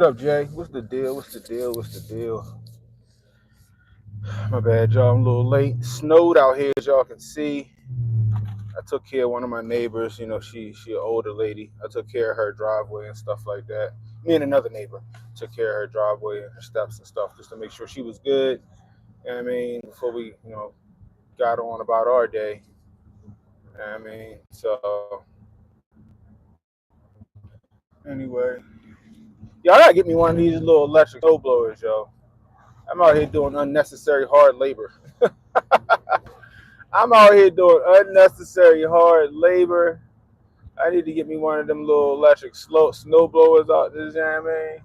What up, Jay? What's the deal? What's the deal? What's the deal? My bad, y'all. I'm a little late. Snowed out here, as y'all can see. I took care of one of my neighbors. You know, she an older lady. I took care of her driveway and stuff like that. Me and another neighbor took care of her driveway and her steps and stuff just to make sure she was good. You know what I mean? Before we, got on about our day. You know what I mean? So, anyway. Y'all gotta get me one of these little electric snow blowers, yo. I'm out here doing unnecessary hard labor. I'm out here doing unnecessary hard labor. I need to get me one of them little electric snow blowers out there, you know what I mean?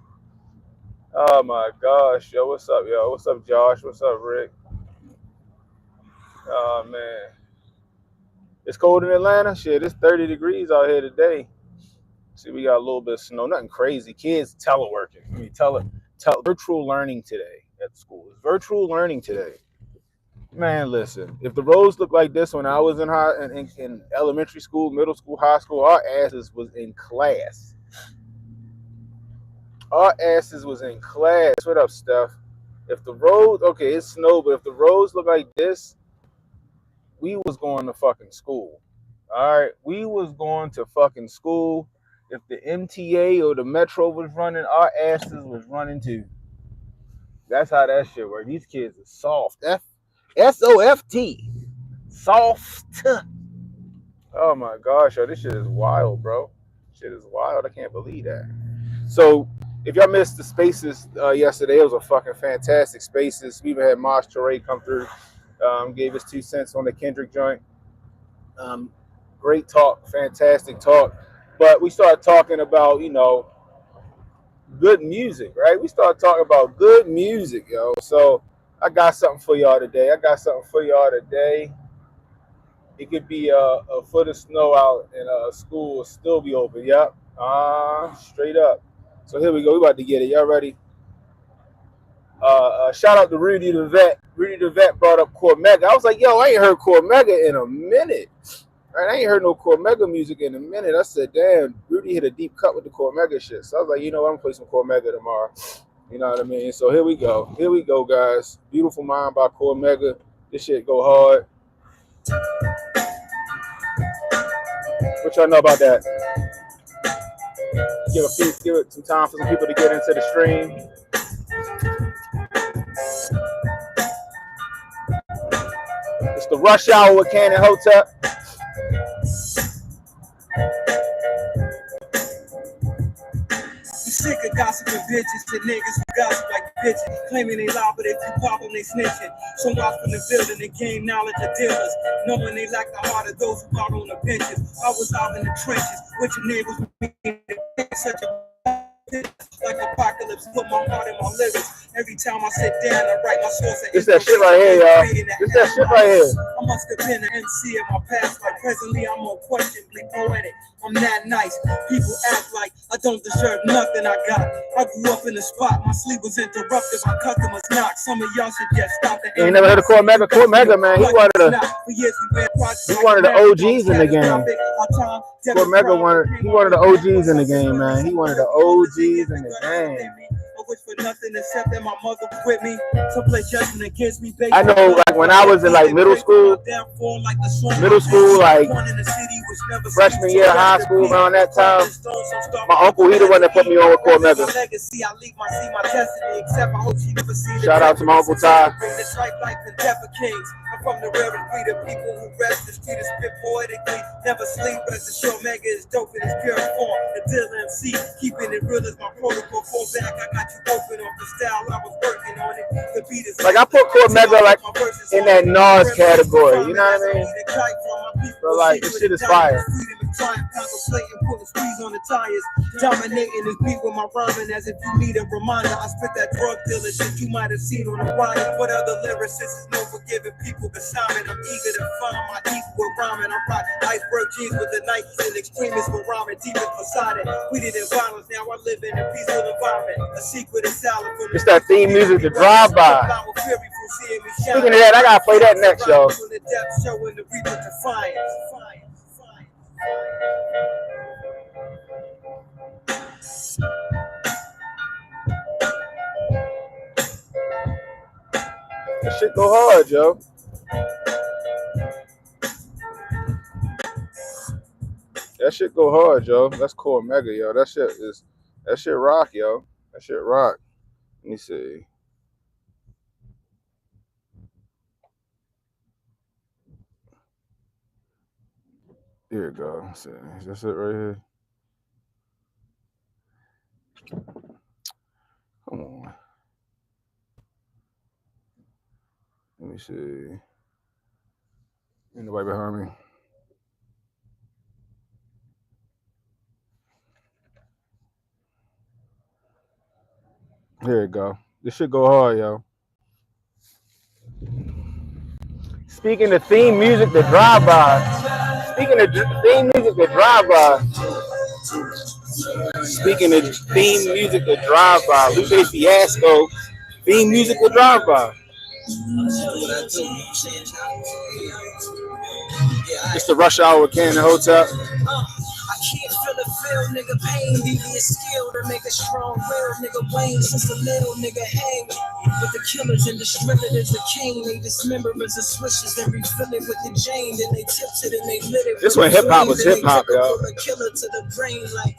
Oh my gosh, yo, what's up, yo? What's up, Josh? What's up, Rick? Oh man. It's cold in Atlanta? Shit, it's 30 degrees out here today. See, we got a little bit of snow, nothing crazy. Kids teleworking. I mean, virtual learning today at school. It's virtual learning today. Man, listen, if the roads looked like this when I was in elementary school, middle school, high school, our asses was in class. Our asses was in class. What up, Steph? If the roads, okay, it's snow, but if the roads look like this, we was going to fucking school. All right, we was going to fucking school. If the MTA or the Metro was running, our asses was running too. That's how that shit works. These kids are soft. S-O-F-T. Soft. Oh my gosh, yo, this shit is wild, bro. Shit is wild. I can't believe that. So, if y'all missed the Spaces yesterday, it was a fucking fantastic Spaces. We even had Mosh Toure come through, gave us 2 cents on the Kendrick joint. Great talk, fantastic talk. But we started talking about, good music, right? We started talking about good music, yo. So, I got something for y'all today. It could be a foot of snow out and school will still be open. Yep. Straight up. So here we go. We about to get it. Y'all ready? Shout out to Rudy the Vet. Rudy the Vet brought up Cormega. I was like, yo, I ain't heard Cormega in a minute. Right? I ain't heard no Cormega music in a minute. I said, damn, Rudy hit a deep cut with the Cormega shit. So I was like, you know what? I'm going to play some Cormega tomorrow. You know what I mean? So here we go. Here we go, guys. Beautiful Mind by Cormega. This shit go hard. What y'all know about that? Give it some time for some people to get into the stream. It's the Rush Hour with Cannon Hotep. Sick of gossiping bitches and niggas who gossip like bitches, claiming they lie, but if you pop them, they snitching. So out from the building and gain knowledge of dealers, knowing they lack the heart of those who out on the benches. I was out in the trenches with your neighbors, such a like apocalypse, put my heart in my lyrics. Every time I sit down, I write my source. It's that shit right here, y'all. It's that shit right here. I must have been an MC in my past life. Presently, I'm unquestionably poetic. I'm that nice. People act like I don't deserve nothing I got. I grew up in the spot. My sleep was interrupted by customers knock. Some of y'all should just stop the. You ain't never heard of Cormega? Cormega, man. He one of the OGs in the game. Cormega one of the OGs in the game, man. He one of the OGs in the game. Wish for nothing except that my mother quit me. To play judgment against me. I know, like when I was in like middle school, like freshman year of high school, around that time, my uncle, he the one that put me on with Cormega. Shout out to my Uncle Ty. I'm from the rare breed of people who rest the street and spit poetically. Never sleep, rest assured, Mega is dope in its pure form. The deal MC, keeping it real is my protocol. Fall back, I got you open off the style I was working on it. The beat is like I put Cormega like in that Nas category, you know what I mean? So like this shit is fire. Contemplating, pulling squeeze on the tires, dominating this beat with my rhyming as if you need a reminder. I spit that drug dealer shit you might have seen on the wire. What other lyricists is known for giving people beside me? I'm eager to find my equal with rhyming. I rock iceberg jeans with the Nikes and extremists with rhyming deep in Poseidon. We did in violence, now I live in a peaceful environment. A secret is silent. It's that theme music to drive by. Speaking of that, I gotta play that next, y'all. That shit go hard, yo. That shit go hard, yo. That's Cormega, yo. That shit rock, yo. That shit rock. Let me see. Here it go. Let's see. Is this it right here? Come on. Let me see. Ain't nobody behind me. Here it go. This shit go hard, yo. Speaking of theme music to drive by. Speaking of theme music to drive by. Speaking of theme music to drive by. Lupe Fiasco. Theme music to drive by. It's the Rush Hour with Ken and Hotep. I can't feel it, feel, nigga, pain, devious skill to make a strong will, nigga, Wayne, since the little nigga hang with the killers and distribute as a cane, they dismember as a swishes, then refill it with the Jane, then they tipped it and they lit it. This when hip hop was hip hop, yo. A killer to the brain, like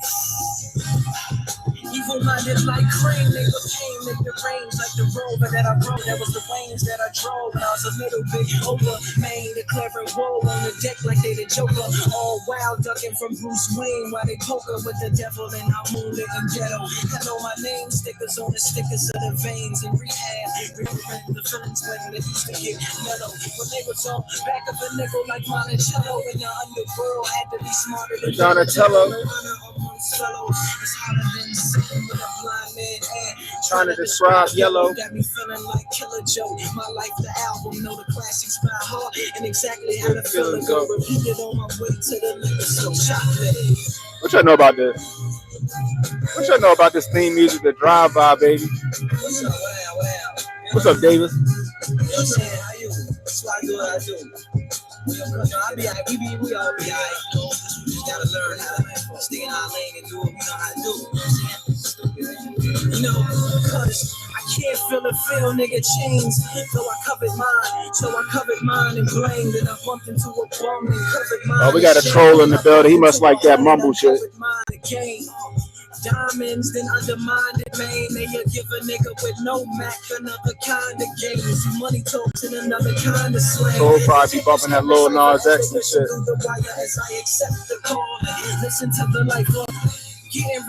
evil minded like crane, they were pain, make the range like the rover that I rode, that was the lanes that I drove when I was a little bit over, man, the clever woe on the deck like they the Joker, all wild ducking from Bruce Wayne while they poker with the devil and I'm moving in ghetto. I know my name, stickers on the stickers of the veins and rehab. Remember the feelings when they used to get mellow. When they was on back of a nickel like Monticello in the underworld, had to be smarter than Donatello. It's harder than sitting with a blind man and Trying to describe yellow. Got me feeling like Killer Joe. My life, the album, know the classics by heart and exactly how the feeling go. Repeated on my way to the liquor store chocolate. What y'all know about this? What y'all know about this theme music to drive by, baby? What's up? What's up, Davis? You know what I'm saying? How you? That's why I do what I do. I be alright. We all be alright. We just gotta learn how to stay in our lane and do what we know how to do. You know, cause I can't feel the feel, nigga, chains. So I covered mine and blamed and I bumped into a bum and covered mine. Oh, we got a troll in the building. He must like that mumble shit. Diamonds, then undermined it, man. They'll give a nigga with no Mac another kind of games. Money talks in another kind of slang. Troll probably be bumping that Lil Nas X and shit. As I accept the call, listen to the life of getting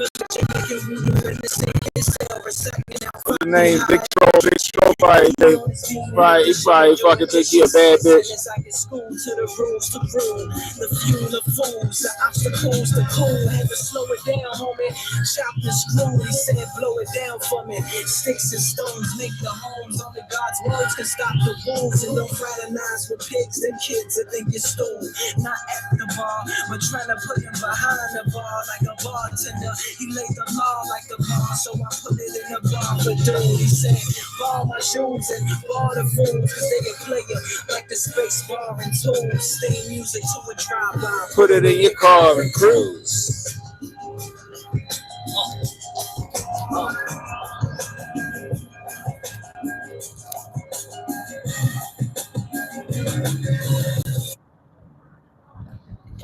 What's the name? Big Troll. Big Troll probably fucking think he a bad bitch. The fuel of fools, the obstacles, the cool, had to slow it down, homie. Chop the screw, he said, blow it down for me. Sticks and stones make the homes. Only God's words can stop the wolves. And don't fraternize with pigs and kids that think you're stole. Not at the bar, but trying to put him behind the bar like a bartender. He laid the law like the bar, so I put it in the bar for dude. He said, bar my shoes and bar the fools, cause they can play it like the space bar and tools. Stay music to a drive-by. Put it in your car and cruise.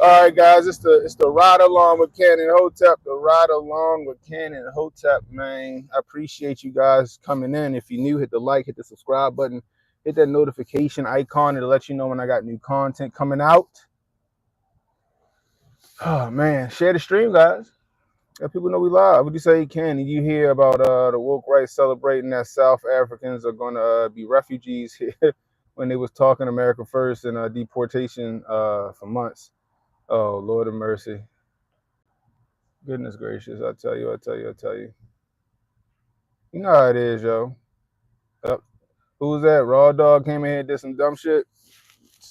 All right, guys, it's the ride along with Ken and Hotep. The ride along with Ken and Hotep, man. I appreciate you guys coming in. If you're new, hit the like, hit the subscribe button, hit that notification icon. It'll let you know when I got new content coming out. Oh man, share the stream, guys. Let people know we live. What do you say, Ken? Did you hear about the woke rights celebrating that South Africans are going to be refugees here when they was talking America First and deportation for months? Oh, Lord of mercy. Goodness gracious. I tell you. You know how it is, yo. Who's that? Raw Dog came in here and did some dumb shit.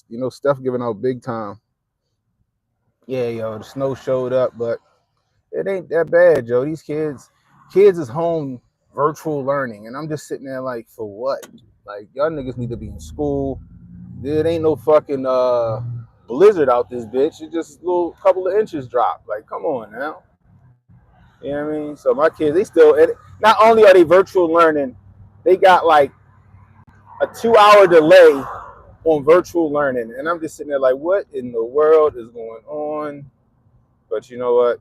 You know, Steph giving out big time. Yeah, yo, the snow showed up, but it ain't that bad, Joe. These kids is home virtual learning, and I'm just sitting there like, for what? Like, y'all niggas need to be in school. There ain't no fucking blizzard out this bitch. It's just a little couple of inches drop. Like, come on now. You know what I mean? So my kids, they still, and not only are they virtual learning, they got like a 2-hour delay on virtual learning. And I'm just sitting there like, what in the world is going on? But you know what?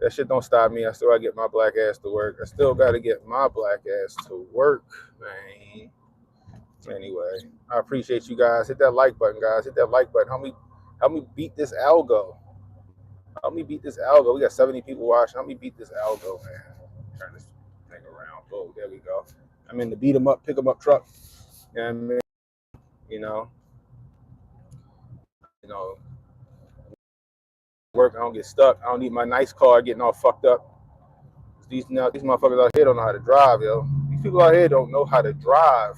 That shit don't stop me. I still gotta get my black ass to work. I still gotta get my black ass to work, man. Anyway, I appreciate you guys. Hit that like button, guys. Hit that like button. Help me beat this algo. Help me beat this algo. We got 70 people watching. Help me beat this algo, man. Turn this thing around. Oh, there we go. I'm in the beat 'em up, pick 'em up truck. You know what I mean? You know, you know, work. I don't get stuck. I don't need my nice car getting all fucked up. These motherfuckers out here don't know how to drive, yo. These people out here don't know how to drive.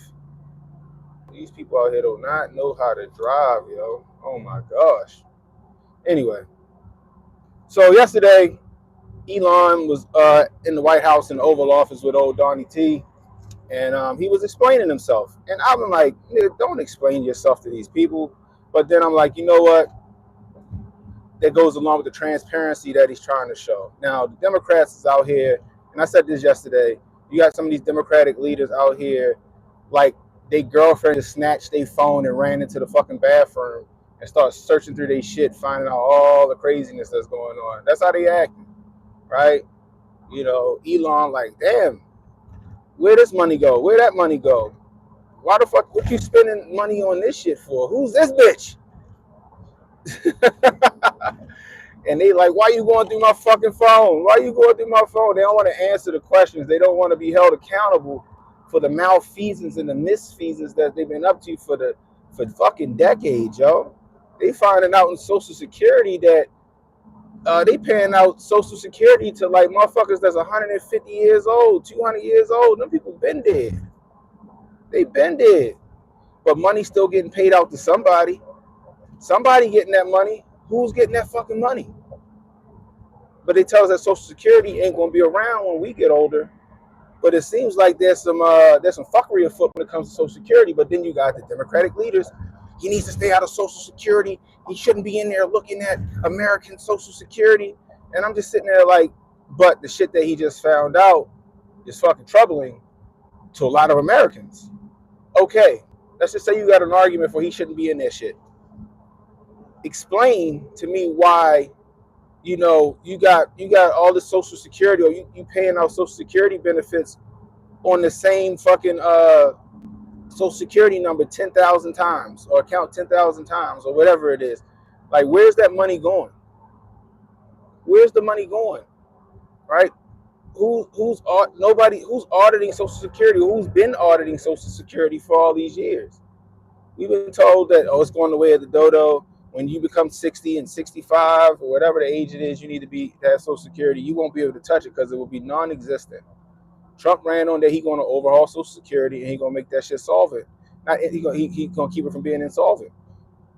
These people out here do not know how to drive, yo. Oh my gosh. Anyway, so yesterday, Elon was in the White House in the Oval Office with old Donnie T, and he was explaining himself. And I'm like, nigga, don't explain yourself to these people. But then I'm like, you know what? That goes along with the transparency that he's trying to show. Now, the Democrats is out here, and I said this yesterday, you got some of these Democratic leaders out here, like their girlfriend just snatched their phone and ran into the fucking bathroom and started searching through their shit, finding out all the craziness that's going on. That's how they acting, right? You know, Elon like, damn, where this money go? Where that money go? Why the fuck, what you spending money on this shit for? Who's this bitch? And they like, why you going through my fucking phone? Why you going through my phone? They don't want to answer the questions. They don't want to be held accountable for the malfeasance and the misfeasance that they've been up to for fucking decades, yo. They finding out in Social Security that they paying out Social Security to like motherfuckers that's 150 years old, 200 years old. Them people been dead. They been dead. But money's still getting paid out to somebody. Somebody getting that money. Who's getting that fucking money? But they tell us that Social Security ain't gonna be around when we get older. But it seems like there's some fuckery afoot when it comes to Social Security. But then you got the Democratic leaders. He needs to stay out of Social Security. He shouldn't be in there looking at American Social Security. And I'm just sitting there like, but the shit that he just found out is fucking troubling to a lot of Americans. Okay, let's just say you got an argument for he shouldn't be in that shit. Explain to me why, you know, you got all the Social Security, or you paying out Social Security benefits on the same fucking Social Security number 10,000 times, or account 10,000 times, or whatever it is. Like, where's that money going? Where's the money going? Right? Who's auditing Social Security? Who's been auditing Social Security for all these years? We've been told that, oh, it's going the way of the dodo. When you become 60 and 65 or whatever the age it is, you need to have Social Security. You won't be able to touch it because it will be non-existent. Trump ran on that he's going to overhaul Social Security and he's going to make that shit solvent. He's going to keep it from being insolvent.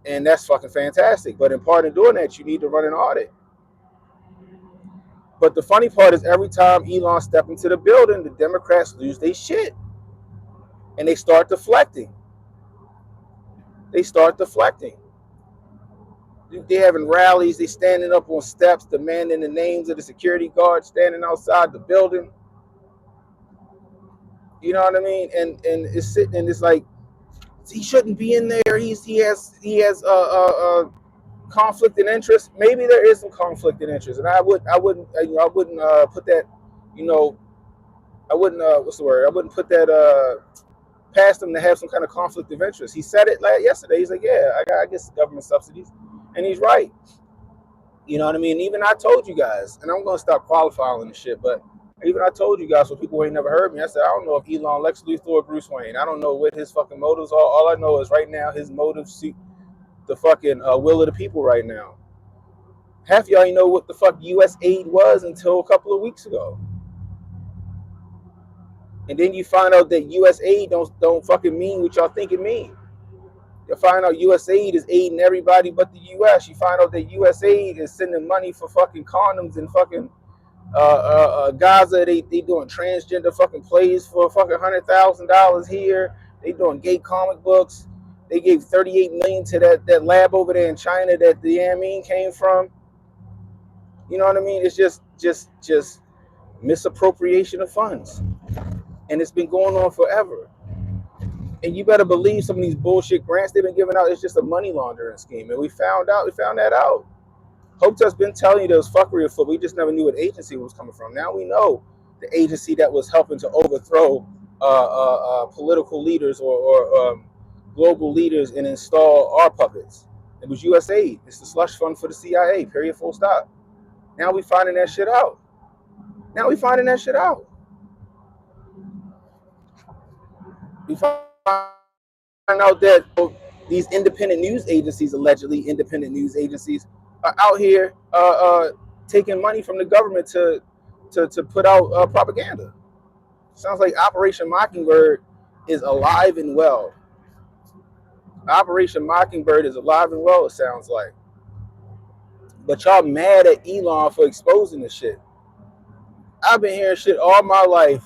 And that's fucking fantastic. But in part of doing that, you need to run an audit. But the funny part is every time Elon steps into the building, the Democrats lose their shit. And they start deflecting. They having rallies. They standing up on steps, demanding the names of the security guards standing outside the building. You know what I mean? And it's sitting, and it's like, he shouldn't be in there. He has conflict in interest. Maybe there is some conflict in interest, and I wouldn't put that, you know, I wouldn't I wouldn't put that past him to have some kind of conflict of interest. He said it yesterday. He's like, yeah, I get government subsidies. And he's right. You know what I mean? Even I told you guys, and I'm going to stop qualifying the shit, but even I told you guys, for people who ain't never heard me, I said, I don't know if Elon Lex Luthor or Bruce Wayne. I don't know what his fucking motives are. All I know is right now his motives suit the fucking will of the people right now. Half of y'all ain't know what the fuck USAID was until a couple of weeks ago. And then you find out that USAID don't fucking mean what y'all think it means. You find out USAID is aiding everybody but the US. You find out that USAID is sending money for fucking condoms and fucking Gaza. They doing transgender fucking plays for fucking $100,000 here. They doing gay comic books. They gave $38 million to that lab over there in China that the amine came from. You know what I mean? It's just misappropriation of funds, and it's been going on forever. And you better believe some of these bullshit grants they've been giving out is just a money laundering scheme. And we found that out. Hotep's been telling you there was fuckery afoot. We just never knew what agency it was coming from. Now we know the agency that was helping to overthrow political leaders or global leaders and install our puppets. It was USAID. It's the slush fund for the CIA. Period. Full stop. Now we finding that shit out. We find out that these independent news agencies, allegedly independent news agencies, are out here taking money from the government to put out propaganda. Sounds like Operation Mockingbird is alive and well. Operation Mockingbird is alive and well, it sounds like. But y'all mad at Elon for exposing this shit. I've been hearing shit all my life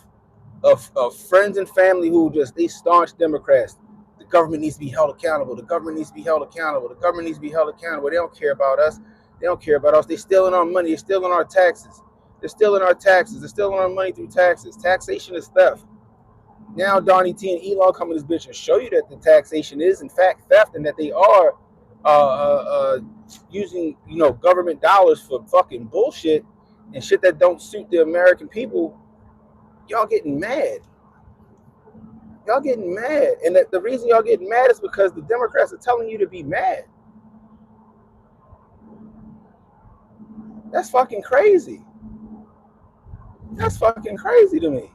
of friends and family who they staunch Democrats. The government needs to be held accountable. The government needs to be held accountable. The government needs to be held accountable. They don't care about us. They don't care about us. They're stealing our money. They're stealing our taxes. They're stealing our taxes. They're stealing our money through taxes. Taxation is theft. Now Donnie T and Elon come in this bitch and show you that the taxation is in fact theft and that they are using government dollars for fucking bullshit and shit that don't suit the American people. Y'all getting mad. And the reason y'all getting mad is because the Democrats are telling you to be mad. That's fucking crazy. That's fucking crazy to me.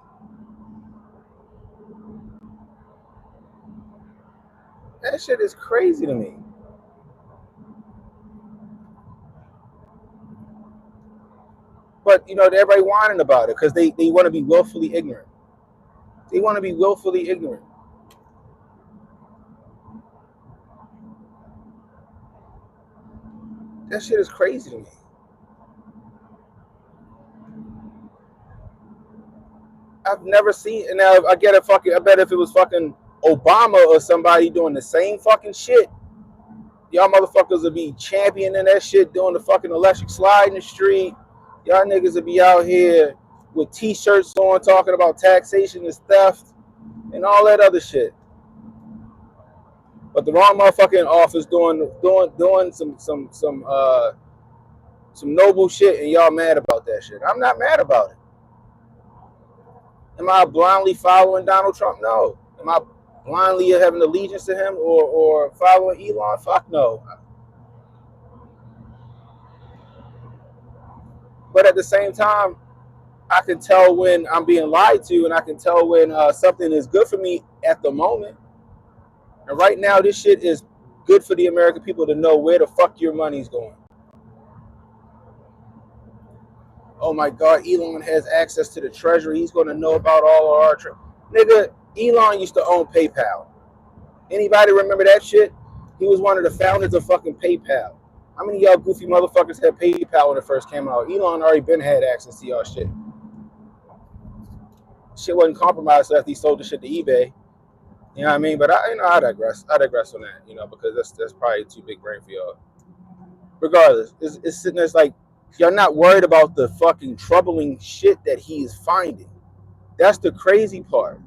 That shit is crazy to me. But everybody whining about it because they want to be willfully ignorant. They want to be willfully ignorant. That shit is crazy to me. I've never seen, and now I get I bet if it was fucking Obama or somebody doing the same fucking shit, y'all motherfuckers would be championing that shit, doing the fucking electric slide in the street. Y'all niggas would be out here with t-shirts on talking about taxation is theft and all that other shit. But the wrong motherfucker in office doing some noble shit, and y'all mad about that shit. I'm not mad about it. Am I blindly following Donald Trump? No. Am I blindly having allegiance to him or following Elon? Fuck no. But at the same time, I can tell when I'm being lied to, and I can tell when something is good for me at the moment. And right now, this shit is good for the American people to know where the fuck your money's going. Oh my God, Elon has access to the treasury. He's going to know about all of our nigga, Elon used to own PayPal. Anybody remember that shit? He was one of the founders of fucking PayPal. How many of y'all goofy motherfuckers had PayPal when it first came out? Elon already been had access to y'all shit. Shit wasn't compromised after he sold the shit to eBay. You know what I mean? But I digress. I digress on that, because that's probably too big brain for y'all. Regardless, it's sitting there, it's like, y'all not worried about the fucking troubling shit that he is finding. That's the crazy part.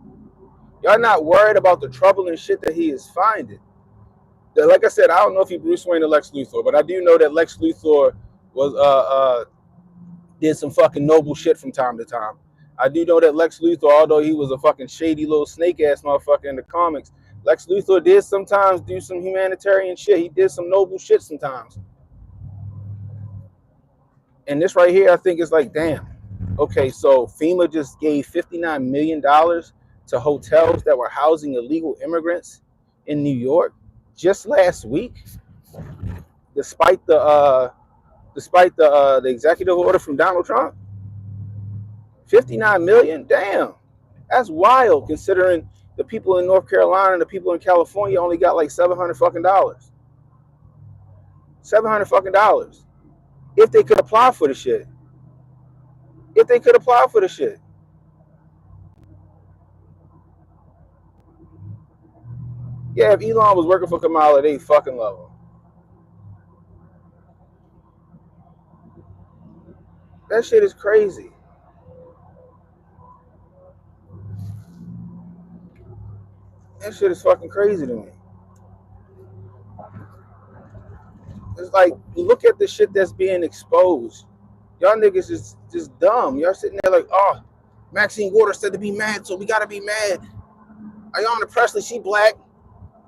Y'all not worried about the troubling shit that he is finding. Like I said, I don't know if he Bruce Wayne or Lex Luthor, but I do know that Lex Luthor was did some fucking noble shit from time to time. I do know that Lex Luthor, although he was a fucking shady little snake ass motherfucker in the comics, Lex Luthor did sometimes do some humanitarian shit. He did some noble shit sometimes. And this right here, I think is like, damn. Okay, so FEMA just gave $59 million to hotels that were housing illegal immigrants in New York just last week, despite the executive order from Donald Trump. 59 million, damn, that's wild considering the people in North Carolina and the people in California only got like $700 fucking dollars. $700 fucking dollars. If they could apply for the shit. Yeah, if Elon was working for Kamala, they fucking love him. That shit is crazy. That shit is fucking crazy to me. It's like, look at the shit that's being exposed. Y'all niggas is just dumb. Y'all sitting there like, oh, Maxine Waters said to be mad, so we gotta be mad. Ayanna Presley, she black.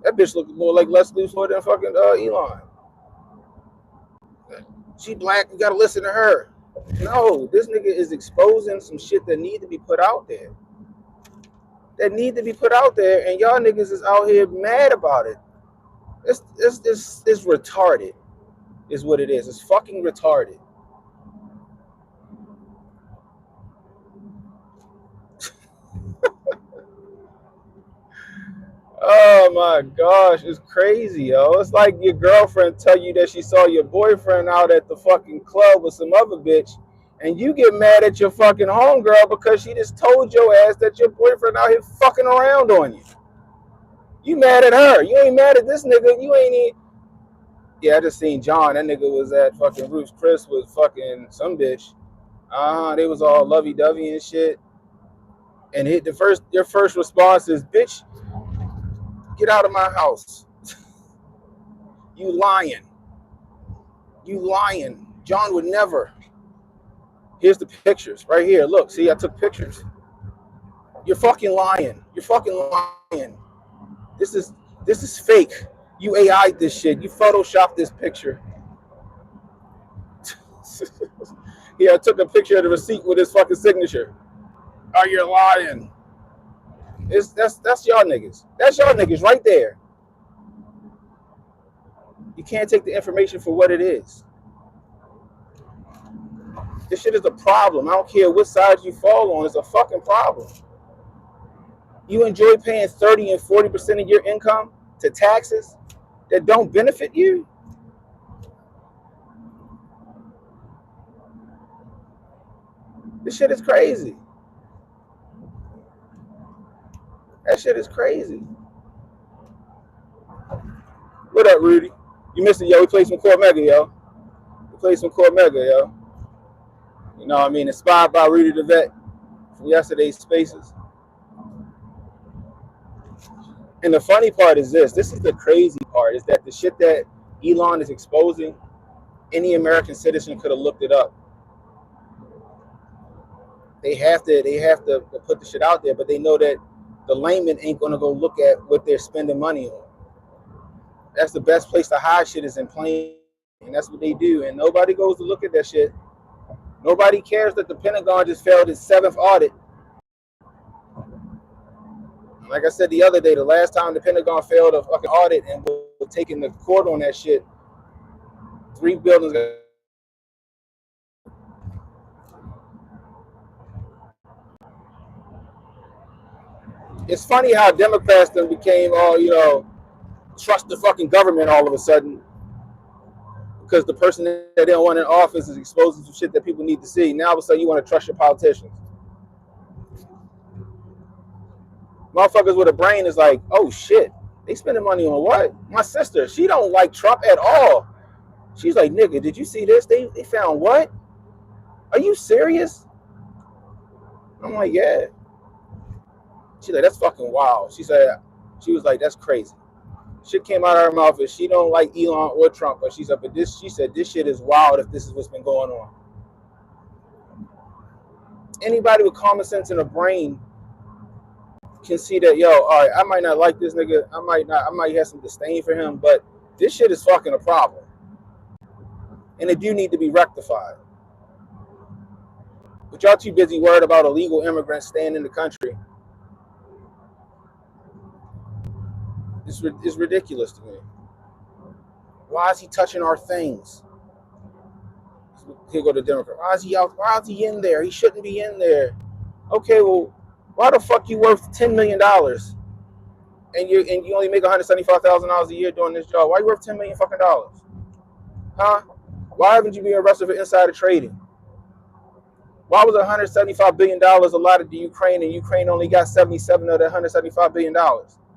That bitch look more like Leslie Ford than fucking Elon. She black, you gotta listen to her. No, this nigga is exposing some shit that need to be put out there. That need to be put out there, and y'all niggas is out here mad about it. It's retarded, is what it is. It's fucking retarded. Oh my gosh, it's crazy, yo. It's like your girlfriend tell you that she saw your boyfriend out at the fucking club with some other bitch, and you get mad at your fucking homegirl because she just told your ass that your boyfriend out here fucking around on you. You mad at her. You ain't mad at this nigga. You ain't even... Yeah, I just seen John. That nigga was at fucking Ruth's Chris with fucking some bitch. They was all lovey-dovey and shit. And their first response is, bitch, get out of my house. You lying. You lying. John would never. Here's the pictures right here. Look, see, I took pictures. You're fucking lying. You're fucking lying. This is fake. You AI'd this shit. You photoshopped this picture. Yeah, I took a picture of the receipt with his fucking signature. Oh, you're lying. That's y'all niggas. That's y'all niggas right there. You can't take the information for what it is. This shit is a problem. I don't care what side you fall on. It's a fucking problem. You enjoy paying 30 and 40% of your income to taxes that don't benefit you? This shit is crazy. That shit is crazy. What up, Rudy? You missed it, yo. We played some Cormega, yo. We played some Cormega, yo. You know what I mean? Inspired by Rudy the Vet from yesterday's spaces. And the funny part is this is the crazy part, is that the shit that Elon is exposing, any American citizen could have looked it up. They have to put the shit out there, but they know that the layman ain't gonna go look at what they're spending money on. That's the best place to hide shit, is in plain, and that's what they do. And nobody goes to look at that shit. Nobody cares that the Pentagon just failed its 7th audit. Like I said the other day, the last time the Pentagon failed a fucking audit and was taking the court on that shit, 3 buildings. It's funny how Democrats then became all, trust the fucking government all of a sudden, because the person that they don't want in office is exposing some shit that people need to see. Now all of a sudden you want to trust your politicians. Motherfuckers with a brain is like, oh shit, they spending money on what? My sister, she don't like Trump at all. She's like, nigga, did you see this? They found what? Are you serious? I'm like, yeah. She's like, that's fucking wild. She was like, that's crazy. Shit came out of her mouth, and she don't like Elon or Trump, but she said this shit is wild if this is what's been going on. Anybody with common sense and a brain can see that, yo, all right, I might not like this nigga, I might have some disdain for him, but this shit is fucking a problem. And it do need to be rectified. But y'all too busy worried about illegal immigrants staying in the country. It's ridiculous to me. Why is he touching our things? Here go the Democrat. Why is he out? Why is he in there? He shouldn't be in there. Okay, well, why the fuck you worth $10 million and you only make $175,000 a year doing this job? Why you worth $10 million fucking dollars? Huh? Why haven't you been arrested for insider trading? Why was $175 billion allotted to Ukraine and Ukraine only got 77 of the $175 billion?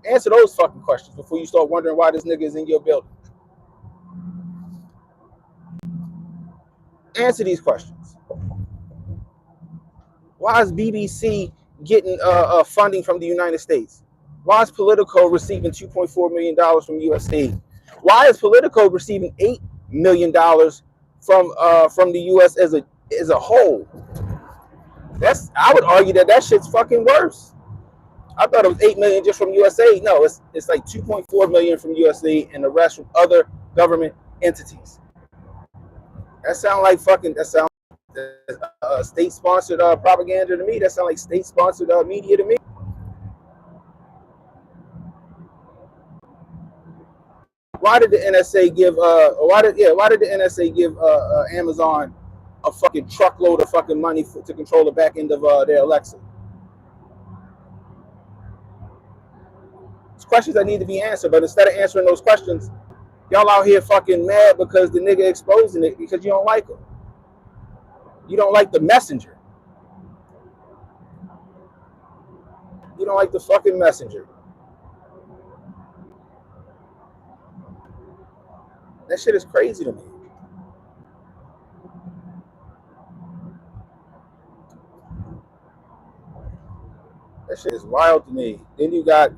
Answer those fucking questions before you start wondering why this nigga is in your building. Answer these questions. Why is BBC getting funding from the United States? Why is Politico receiving $2.4 million from USAID? Why is Politico receiving $8 million from the US as a whole? I would argue that shit's fucking worse. I thought it was 8 million just from USAID. No, it's like 2.4 million from USAID and the rest from other government entities. That sound like state-sponsored propaganda to me. That sound like state-sponsored media to me. Why did the NSA give why did the NSA give Amazon a fucking truckload of fucking money to control the back end of their Alexa? It's questions that need to be answered, but instead of answering those questions, y'all out here fucking mad because the nigga exposing it because you don't like him. You don't like the messenger. You don't like the fucking messenger. That shit is crazy to me. That shit is wild to me. Then you got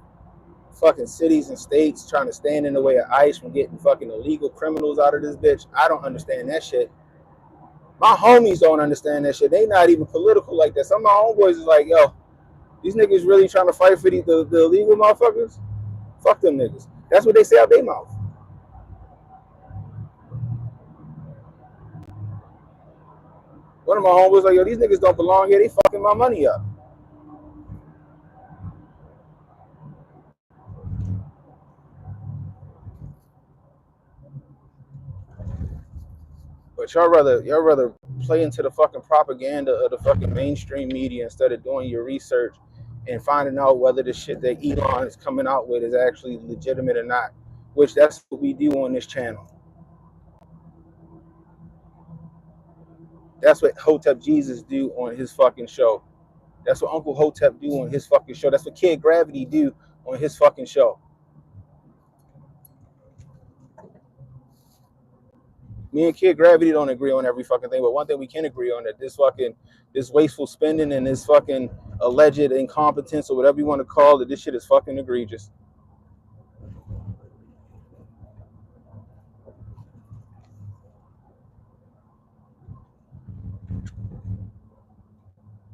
fucking cities and states trying to stand in the way of ICE from getting fucking illegal criminals out of this bitch. I don't understand that shit. My homies don't understand that shit. They not even political like that. Some of my homeboys is like, yo, these niggas really trying to fight for the illegal motherfuckers? Fuck them niggas. That's what they say out their mouth. One of my homeboys like, yo, these niggas don't belong here. They fucking my money up. But y'all rather play into the fucking propaganda of the fucking mainstream media instead of doing your research and finding out whether the shit that Elon is coming out with is actually legitimate or not, which that's what we do on this channel. That's what Hotep Jesus do on his fucking show. That's what Uncle Hotep do on his fucking show. That's what Kid Gravity do on his fucking show. Me and Kid Gravity don't agree on every fucking thing, but one thing we can agree on, that this wasteful spending and this fucking alleged incompetence or whatever you want to call it, this shit is fucking egregious.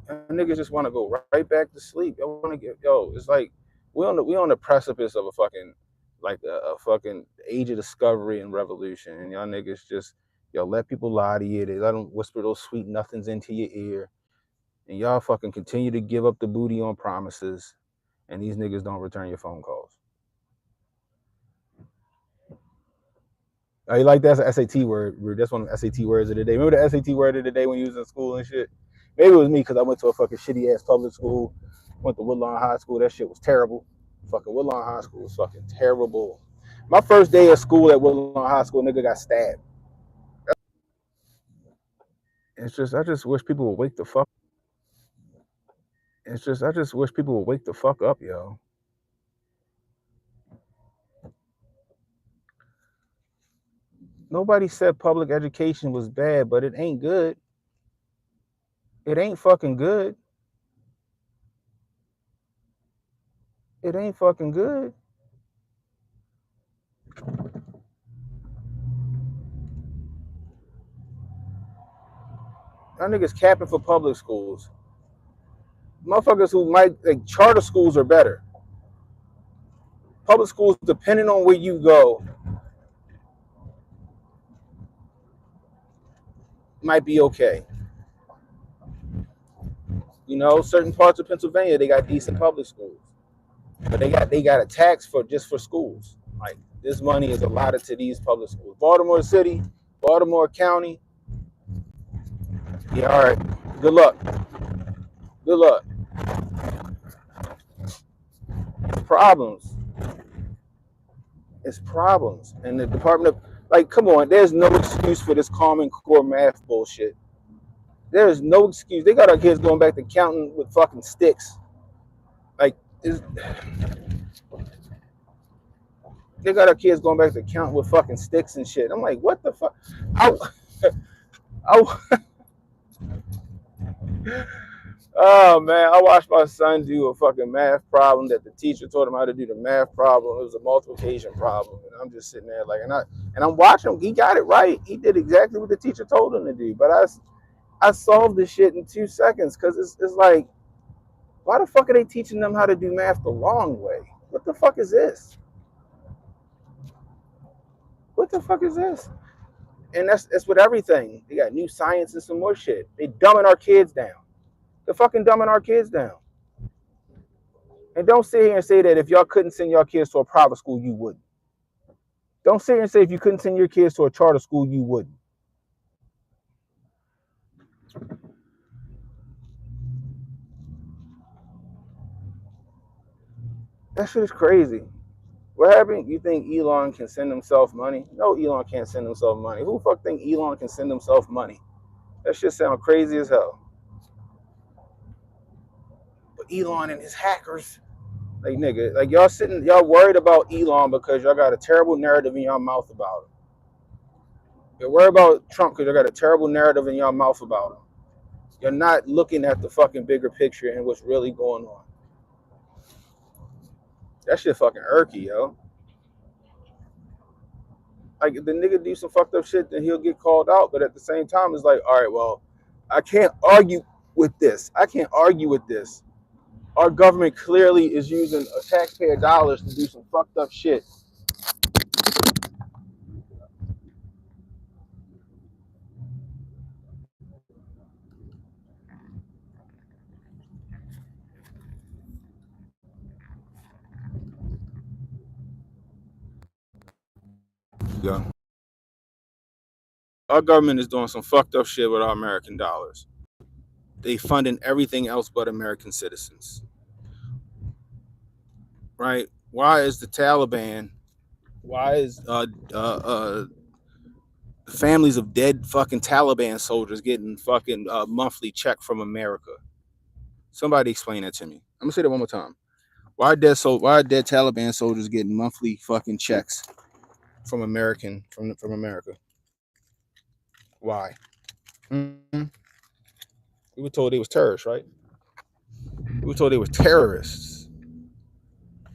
And niggas just want to go right back to sleep. Y'all want to it's like we on the precipice of a fucking fucking age of discovery and revolution, and y'all niggas just let people lie to you. They let them whisper those sweet nothings into your ear, and y'all fucking continue to give up the booty on promises, and these niggas don't return your phone calls. Oh, you like that's an SAT word? That's one of the SAT words of the day. Remember the SAT word of the day when you was in school and shit? Maybe it was me because I went to a fucking shitty ass public school. Went to Woodlawn High School. That shit was terrible. Fucking Woodlawn High School was fucking terrible. My first day of school at Woodlawn High School, nigga got stabbed. I just wish people would wake the fuck. I just wish people would wake the fuck up, yo. Nobody said public education was bad, but it ain't good. It ain't fucking good. It ain't fucking good. That niggas capping for public schools. Motherfuckers who might, like, charter schools are better. Public schools, depending on where you go, might be okay. You know, certain parts of Pennsylvania, they got decent public schools, but they got a tax for schools. Like, this money is allotted to these public schools. Baltimore City, Baltimore County. Yeah, all right. Good luck. Good luck. Problems. It's problems. And the Department of, like, come on, there's no excuse for this Common Core math bullshit. There is no excuse. They got our kids going back to counting with fucking sticks. Like, they got our kids going back to counting with fucking sticks and shit. I'm like, what the fuck? Oh man, I watched my son do a fucking math problem that the teacher taught him how to do the math problem. It was a multiplication problem, and I'm just sitting there like, and I'm watching him. He got it right. He did exactly what the teacher told him to do. But I solved this shit in 2 seconds because it's like, why the fuck are they teaching them how to do math the long way? What the fuck is this? What the fuck is this? And that's with everything. They got new science and some more shit. They dumbing our kids down. They're fucking dumbing our kids down. And don't sit here and say that if y'all couldn't send your kids to a private school, you wouldn't. Don't sit here and say if you couldn't send your kids to a charter school, you wouldn't. That shit is crazy. What happened? You think Elon can send himself money? No, Elon can't send himself money. Who the fuck think Elon can send himself money? That shit sound crazy as hell. But Elon and his hackers, like nigga, like y'all worried about Elon because y'all got a terrible narrative in your mouth about him. You're worried about Trump because y'all got a terrible narrative in your mouth about him. You're not looking at the fucking bigger picture and what's really going on. That shit fucking irky, yo. Like if the nigga do some fucked up shit, then he'll get called out. But at the same time, it's like, all right, well, I can't argue with this. I can't argue with this. Our government clearly is using taxpayer dollars to do some fucked up shit. Yeah. Our government is doing some fucked up shit with our American dollars. They funding everything else but American citizens. Right? Why is the Taliban? Why is families of dead fucking Taliban soldiers getting fucking monthly check from America? Somebody explain that to me. I'm gonna say that one more time. Why are dead Taliban soldiers getting monthly fucking checks from from America? Why? Mm-hmm. We were told they was terrorists, right? We were told they were terrorists.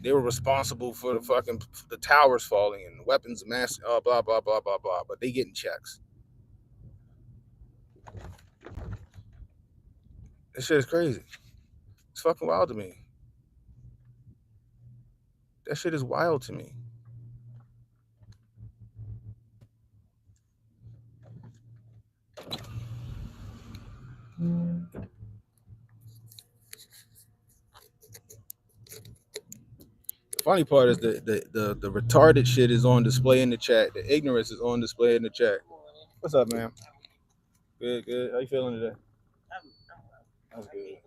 They were responsible for the towers falling and weapons of mass blah blah blah blah blah. But they getting checks. This shit is crazy. It's fucking wild to me. That shit is wild to me. The funny part is the retarded shit is on display in the chat. The ignorance is on display in the chat. What's up, man? Good, good. How you feeling today? That's good.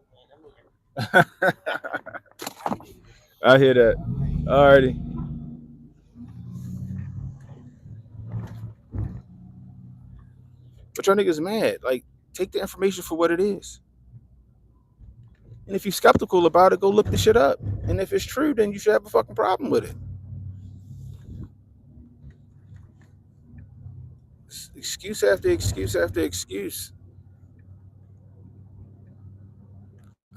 I hear that. Alrighty. But y'all niggas mad. Like, take the information for what it is. And if you're skeptical about it, go look the shit up. And if it's true, then you should have a fucking problem with it. Excuse after excuse after excuse.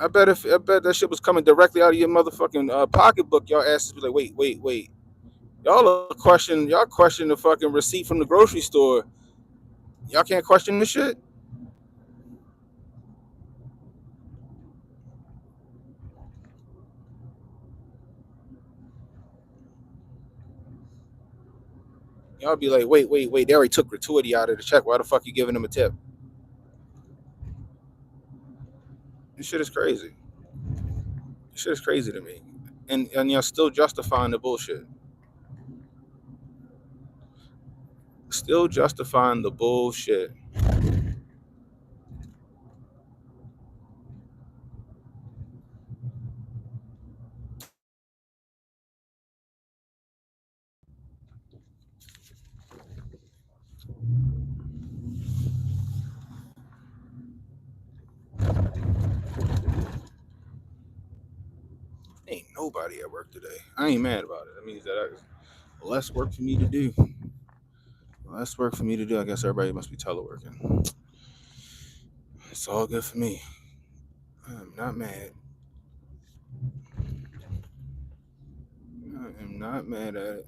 I bet that shit was coming directly out of your motherfucking pocketbook. Y'all asses be like, wait. Y'all question the fucking receipt from the grocery store. Y'all can't question this shit. Y'all be like, wait. They already took gratuity out of the check. Why the fuck you giving them a tip? This shit is crazy. This shit is crazy to me. And y'all still justifying the bullshit. Still justifying the bullshit. Ain't nobody at work today. I ain't mad about it. That means that less work for me to do. Less work for me to do. I guess everybody must be teleworking. It's all good for me. not mad. I am not mad at it.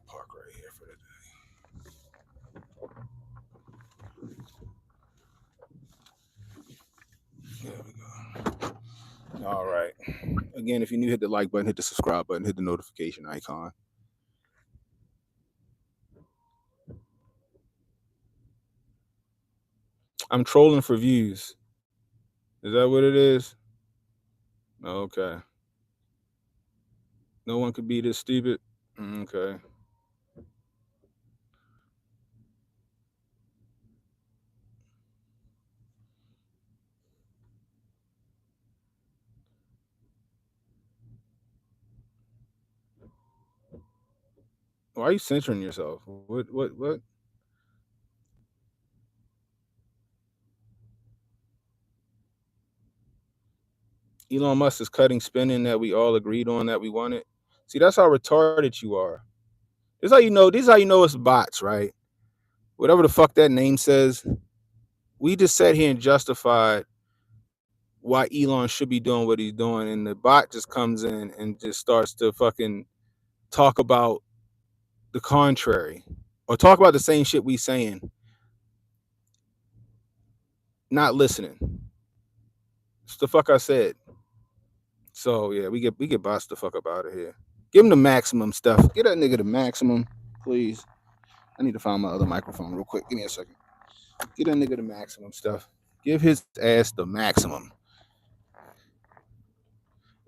Park right here for the day. There we go. All right. Again, if you're new, hit the like button, hit the subscribe button, hit the notification icon. I'm trolling for views. Is that what it is? Okay. No one could be this stupid. Okay. Why are you censoring yourself? What? Elon Musk is cutting spending that we all agreed on that we wanted. See, that's how retarded you are. This is how you know. This is how you know it's bots, right? Whatever the fuck that name says, we just sat here and justified why Elon should be doing what he's doing, and the bot just comes in and just starts to fucking talk about the contrary, or talk about the same shit we saying, not listening. It's the fuck I said. So yeah, we get bots the fuck up out of here. Give him the maximum stuff. Get that nigga the maximum, please. I need to find my other microphone real quick. Give me a second. Get that nigga the maximum stuff. Give his ass the maximum.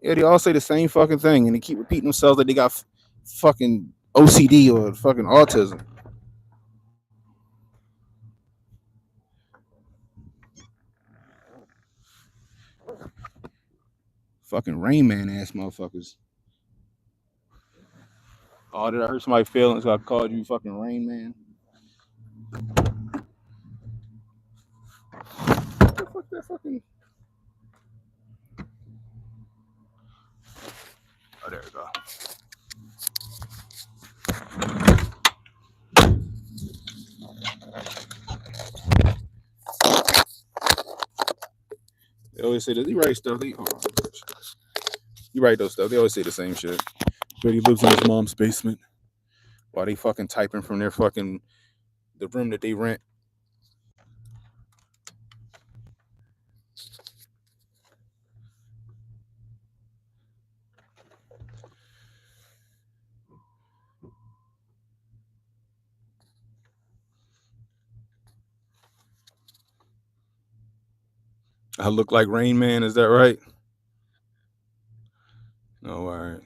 Yeah, they all say the same fucking thing, and they keep repeating themselves that they got fucking OCD or fucking autism. Fucking Rain Man ass motherfuckers. Oh, did I hurt somebody's feelings? So I called you fucking Rain Man. What the fuck that fucking? Oh, there we go. They always say that he writes stuff. You write those stuff. They always say the same shit. But he lives in his mom's basement while they fucking typing from their fucking the room that they rent. I look like Rain Man. Is that right? Oh, all right.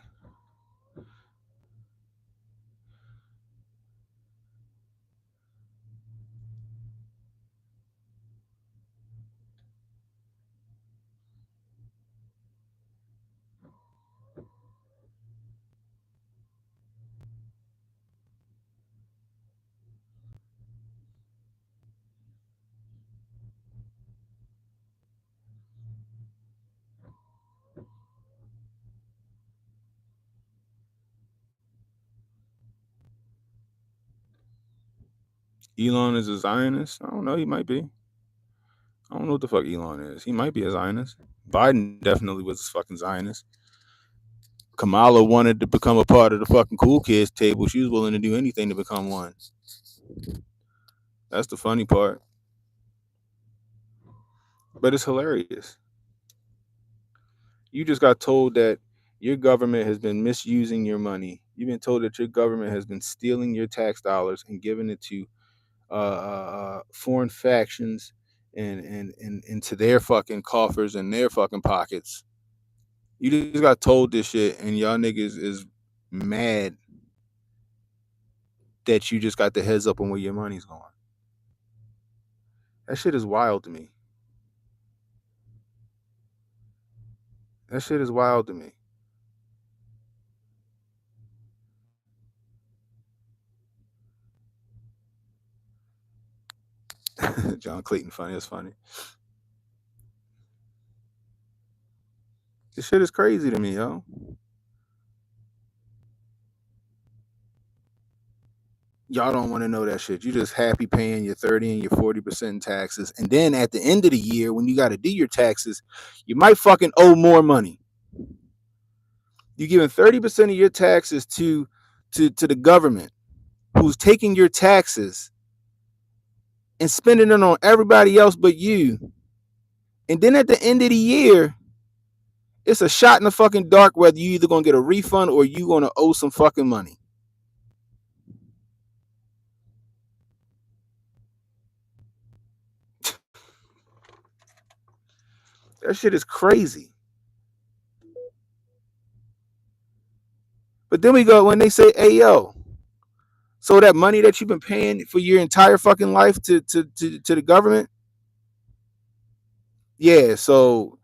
Elon is a Zionist? I don't know. He might be. I don't know what the fuck Elon is. He might be a Zionist. Biden definitely was a fucking Zionist. Kamala wanted to become a part of the fucking cool kids table. She was willing to do anything to become one. That's the funny part. But it's hilarious. You just got told that your government has been misusing your money. You've been told that your government has been stealing your tax dollars and giving it to foreign factions and into their fucking coffers and their fucking pockets. You just got told this shit, and y'all niggas is mad that you just got the heads up on where your money's going. That shit is wild to me. That shit is wild to me. John Clayton funny. That's funny. This shit is crazy to me, yo. Y'all don't want to know that shit. You just happy paying your 30 and your 40% in taxes. And then at the end of the year, when you got to do your taxes, you might fucking owe more money. You're giving 30% of your taxes to the government, who's taking your taxes and spending it on everybody else but you. And then at the end of the year, it's a shot in the fucking dark whether you either gonna get a refund or you gonna owe some fucking money. That shit is crazy. But then we go when they say, "Hey yo, so that money that you've been paying for your entire fucking life to the government, yeah. So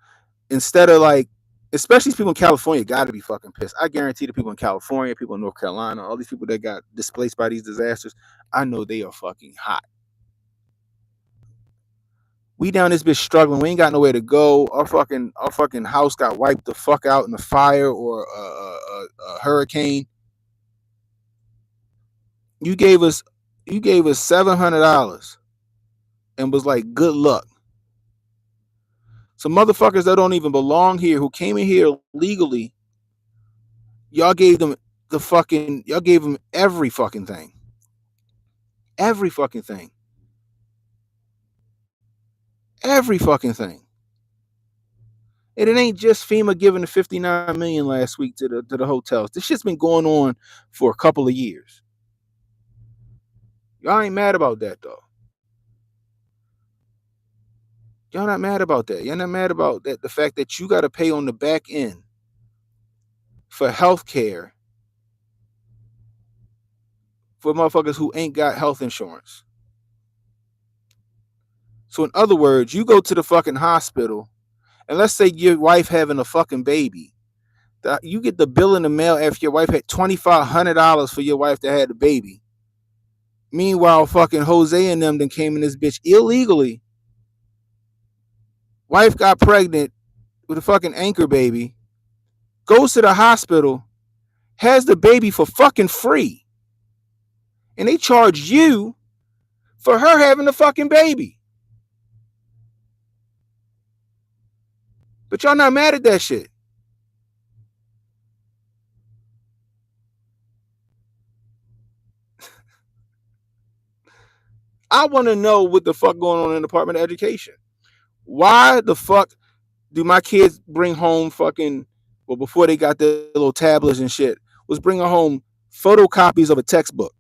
instead of like, especially people in California, got to be fucking pissed. I guarantee the people in California, people in North Carolina, all these people that got displaced by these disasters, I know they are fucking hot. We down this bitch struggling. We ain't got nowhere to go. Our fucking house got wiped the fuck out in a fire or a hurricane. You gave us $700 and was like, good luck. Some motherfuckers that don't even belong here, who came in here legally, y'all gave them every fucking thing. Every fucking thing. Every fucking thing. And it ain't just FEMA giving the $59 million last week to the hotels. This shit's been going on for a couple of years. Y'all ain't mad about that though. Y'all not mad about that. Y'all not mad about that. The fact that you got to pay on the back end for health care for motherfuckers who ain't got health insurance. So in other words, you go to the fucking hospital, and let's say your wife having a fucking baby. You get the bill in the mail after your wife had $2,500 for your wife that had the baby. Meanwhile, fucking Jose and them then came in this bitch illegally. Wife got pregnant with a fucking anchor baby, goes to the hospital, has the baby for fucking free. And they charge you for her having the fucking baby. But y'all not mad at that shit. I want to know what the fuck going on in the Department of Education. Why the fuck do my kids bring home fucking, well, before they got their little tablets and shit, was bringing home photocopies of a textbook?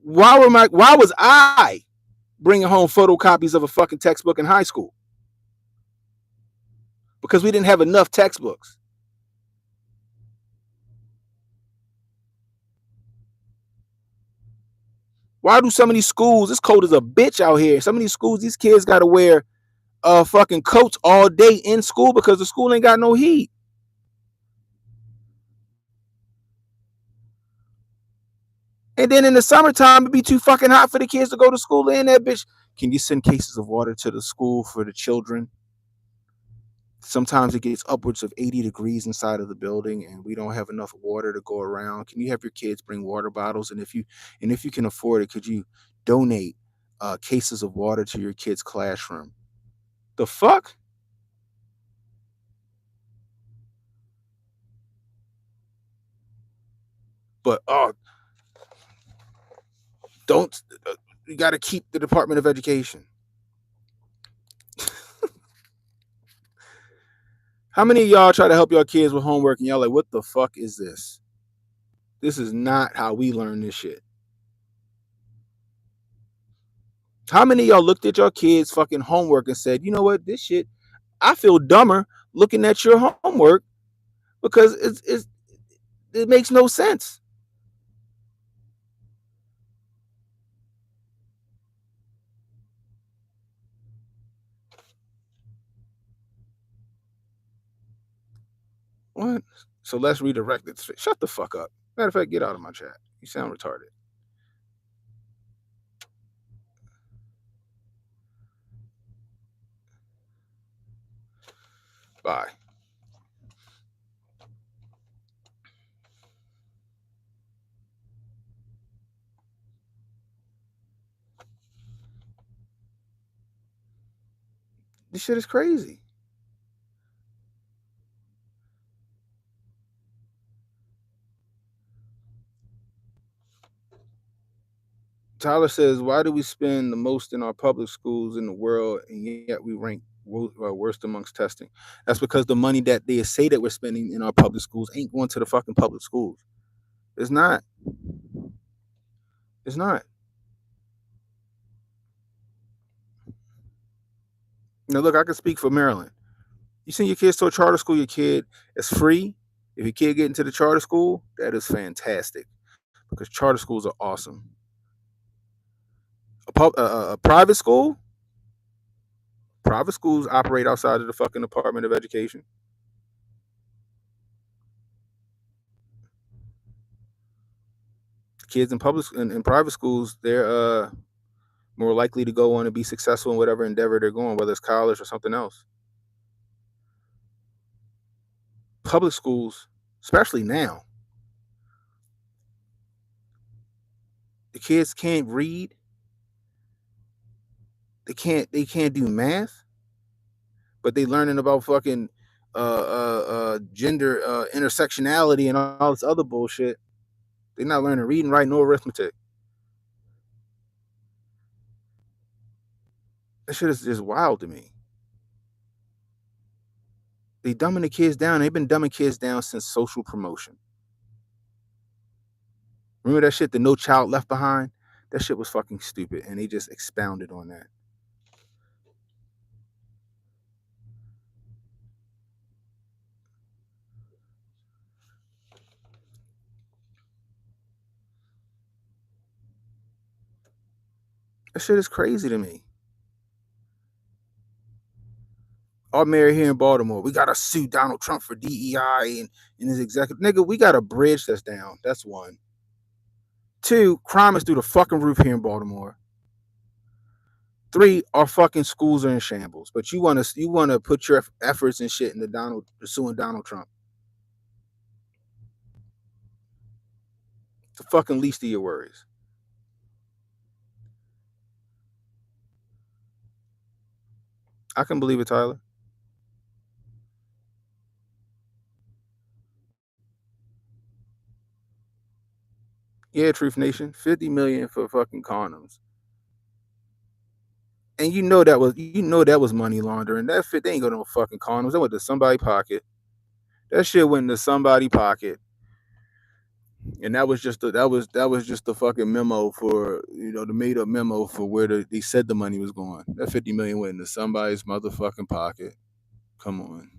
Why was I bringing home photocopies of a fucking textbook in high school? Because we didn't have enough textbooks. Why do some of these schools, it's cold as a bitch out here, some of these schools, these kids got to wear fucking coats all day in school because the school ain't got no heat? And then in the summertime, it'd be too fucking hot for the kids to go to school. And that bitch, can you send cases of water to the school for the children? Sometimes it gets upwards of 80 degrees inside of the building, and we don't have enough water to go around. Can you have your kids bring water bottles? And if you can afford it, could you donate cases of water to your kids' classroom? The fuck? But don't you got to keep the Department of Education. How many of y'all try to help your kids with homework and y'all like, what the fuck is this? This is not how we learn this shit. How many of y'all looked at your kids' fucking homework and said, you know what, this shit, I feel dumber looking at your homework because it makes no sense. What? So let's redirect it. Shut the fuck up. Matter of fact, get out of my chat. You sound retarded. Bye. This shit is crazy. Tyler says, why do we spend the most in our public schools in the world and yet we rank worst amongst testing? That's because the money that they say that we're spending in our public schools ain't going to the fucking public schools. It's not. It's not. Now, look, I can speak for Maryland. You send your kids to a charter school, your kid is free. If your kid get into the charter school, that is fantastic because charter schools are awesome. A private school, private schools operate outside of the fucking Department of Education. Kids in in private schools, they're more likely to go on and be successful in whatever endeavor they're going, whether it's college or something else. Public schools, especially now, the kids can't read. They can't do math, but they learning about fucking gender intersectionality and all this other bullshit. They're not learning reading, writing, or arithmetic. That shit is just wild to me. They dumbing the kids down. They've been dumbing kids down since social promotion. Remember that shit, the No Child Left Behind? That shit was fucking stupid, and they just expounded on that. That shit is crazy to me. Our mayor here in Baltimore, we gotta sue Donald Trump for DEI and his executive. Nigga, we got a bridge that's down. That's one. Two, crime is through the fucking roof here in Baltimore. Three, our fucking schools are in shambles. But you wanna put your efforts and shit into suing Donald Trump. It's the fucking least of your worries. I can believe it, Tyler. Yeah, Truth Nation, 50 million for fucking condoms. And that was money laundering. That fit they ain't got no fucking condoms. That went to somebody's pocket. That shit went into somebody's pocket. And that was just the fucking memo for the made up memo for where they said the money was going. That 50 million went into somebody's motherfucking pocket. Come on.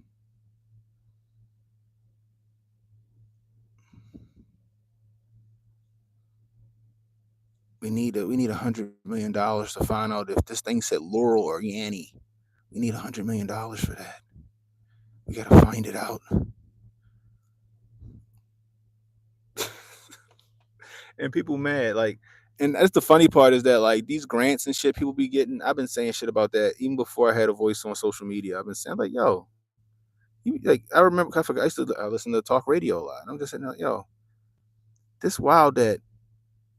We need $100 million to find out if this thing said Laurel or Yanny. We need $100 million for that. We gotta find it out. And people mad, and that's the funny part is that these grants and shit people be getting. I've been saying shit about that even before I had a voice on social media. I've been saying yo, I remember I forgot I used to listen to talk radio a lot. And I'm just saying yo, this wild that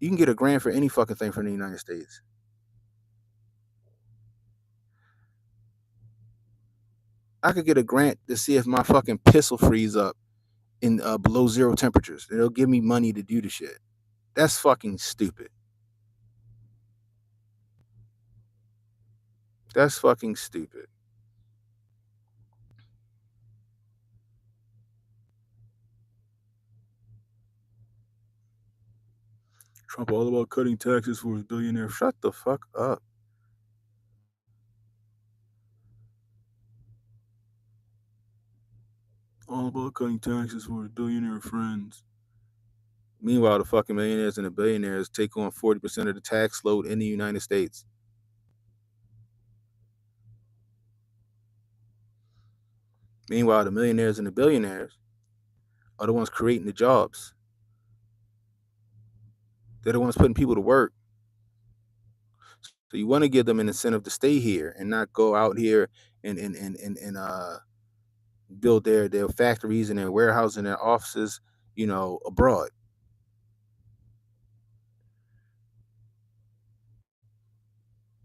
you can get a grant for any fucking thing from the United States. I could get a grant to see if my fucking piss will freeze up in below zero temperatures. It'll give me money to do the shit. That's fucking stupid. That's fucking stupid. Trump all about cutting taxes for his billionaire. Shut the fuck up. All about cutting taxes for his billionaire friends. Meanwhile, the fucking millionaires and the billionaires take on 40% of the tax load in the United States. Meanwhile, the millionaires and the billionaires are the ones creating the jobs. They're the ones putting people to work. So you want to give them an incentive to stay here and not go out here and build their factories and their warehouses and their offices, abroad.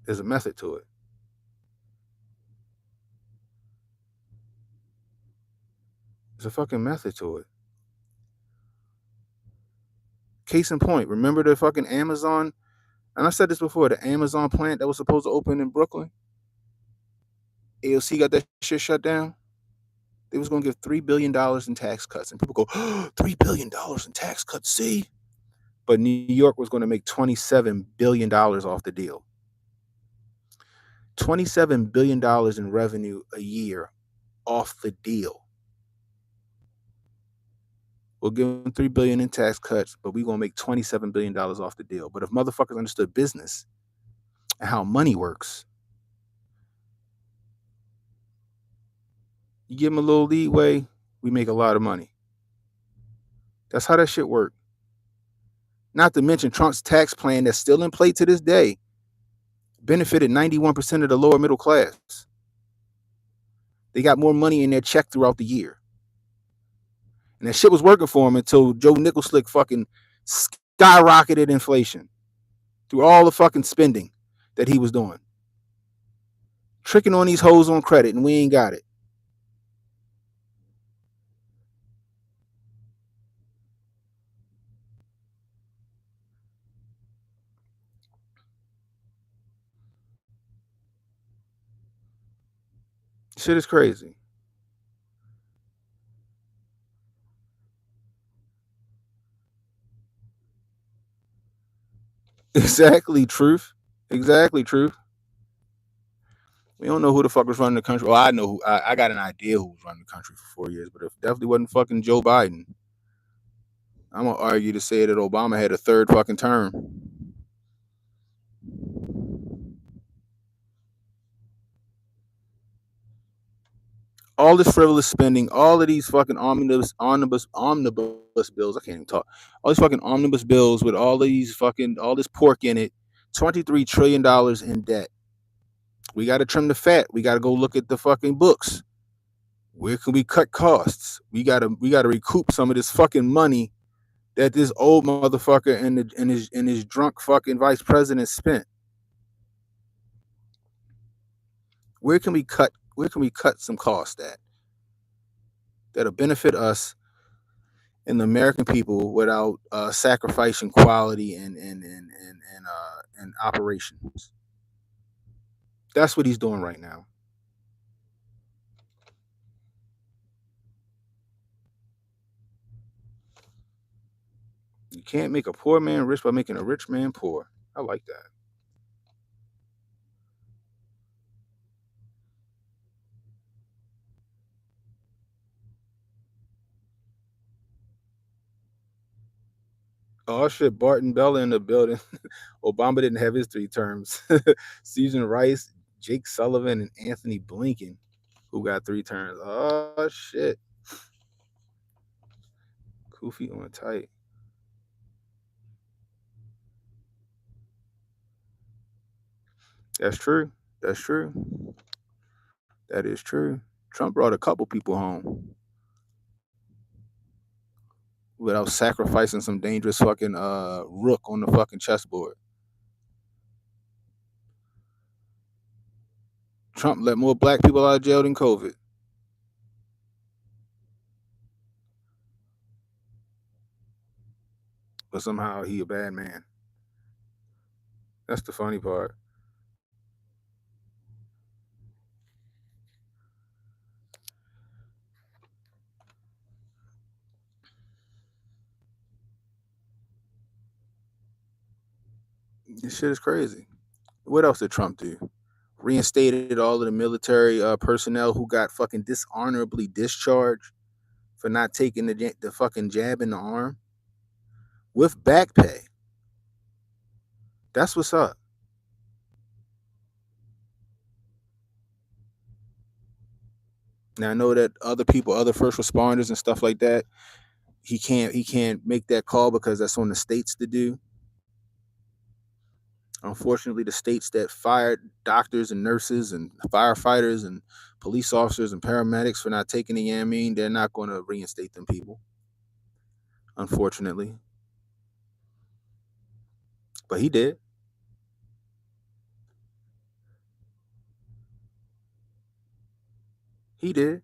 There's a method to it. There's a fucking method to it. Case in point, remember the fucking Amazon, and I said this before, the Amazon plant that was supposed to open in Brooklyn? AOC got that shit shut down. They was gonna give $3 billion in tax cuts, and people go, $3 billion in tax cuts. See, but New York was gonna make $27 billion off the deal. $27 billion in revenue a year off the deal. We'll give them $3 billion in tax cuts, but we're gonna make $27 billion off the deal. But if motherfuckers understood business and how money works, you give them a little leeway, we make a lot of money. That's how that shit works. Not to mention Trump's tax plan that's still in play to this day benefited 91% of the lower middle class. They got more money in their check throughout the year. And that shit was working for them until Joe Nicholslick fucking skyrocketed inflation through all the fucking spending that he was doing. Tricking on these hoes on credit, and we ain't got it. Shit is crazy. Exactly, truth. Exactly, truth. We don't know who the fuck was running the country. Well, I know who. I got an idea who was running the country for 4 years, but it definitely wasn't fucking Joe Biden. I'm gonna argue to say that Obama had a third fucking term. All this frivolous spending, all of these fucking omnibus bills. I can't even talk. All these fucking omnibus bills with all this pork in it. $23 trillion in debt. We got to trim the fat. We got to go look at the fucking books. Where can we cut costs? We gotta recoup some of this fucking money that this old motherfucker and his drunk fucking vice president spent. Where can we cut some costs that'll benefit us and the American people without sacrificing quality and operations? That's what he's doing right now. You can't make a poor man rich by making a rich man poor. I like that. Oh shit, Barton Bella in the building. Obama didn't have his 3 terms. Susan Rice, Jake Sullivan, and Anthony Blinken, who got 3 terms. Oh shit. Kofi on tight. That's true. That's true. That is true. Trump brought a couple people home without sacrificing some dangerous fucking rook on the fucking chessboard. Trump let more black people out of jail than COVID. But somehow he a bad man. That's the funny part. This shit is crazy. What else did Trump do? Reinstated all of the military personnel who got fucking dishonorably discharged for not taking the fucking jab in the arm with back pay. That's what's up. Now I know that other people, other first responders and stuff like that, he can't make that call because that's on the states to do. Unfortunately, the states that fired doctors and nurses and firefighters and police officers and paramedics for not taking the amine, they're not going to reinstate them people. Unfortunately, but he did. He did.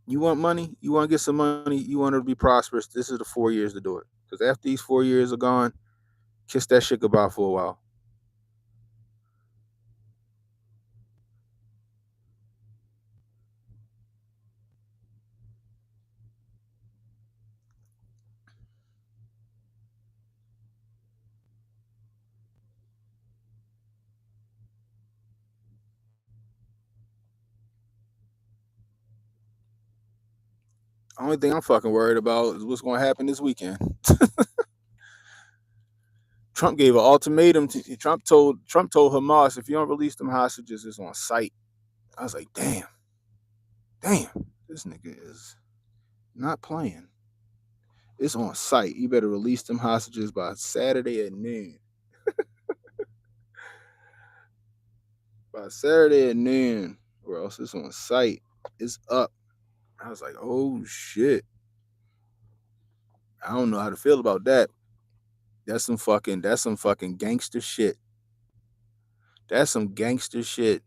You want money? You want to get some money? You want to be prosperous? This is the 4 years to do it. Because after these 4 years are gone, kiss that shit goodbye for a while. Only thing I'm fucking worried about is what's going to happen this weekend. Trump gave an ultimatum. Trump told Hamas, if you don't release them hostages, it's on site. I was like, damn, this nigga is not playing. It's on site. You better release them hostages by Saturday at noon. By Saturday at noon, or else it's on site. It's up. I was like, oh shit. I don't know how to feel about that. That's some fucking gangster shit. That's some gangster shit.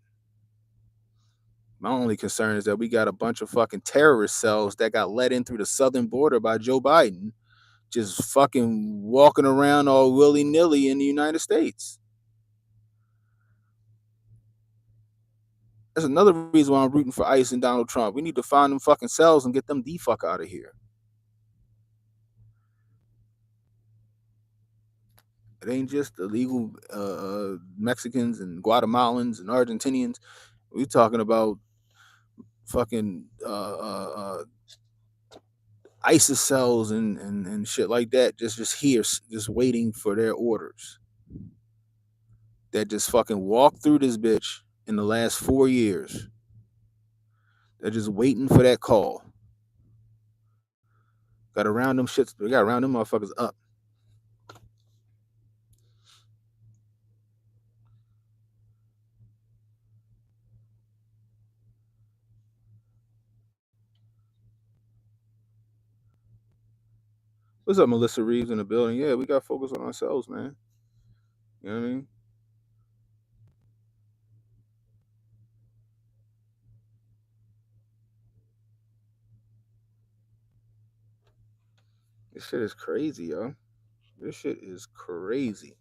My only concern is that we got a bunch of fucking terrorist cells that got let in through the southern border by Joe Biden, just fucking walking around all willy nilly in the United States. That's another reason why I'm rooting for ICE and Donald Trump. We need to find them fucking cells and get them the fuck out of here. It ain't just illegal Mexicans and Guatemalans and Argentinians. We're talking about fucking ISIS cells and shit like that. Just here, just waiting for their orders. That just fucking walked through this bitch in the last 4 years. They're just waiting for that call. Got to round them shits. We got to round them motherfuckers up. What's up, Melissa Reeves in the building? Yeah, we got to focus on ourselves, man. You know what I mean? This shit is crazy, yo. This shit is crazy.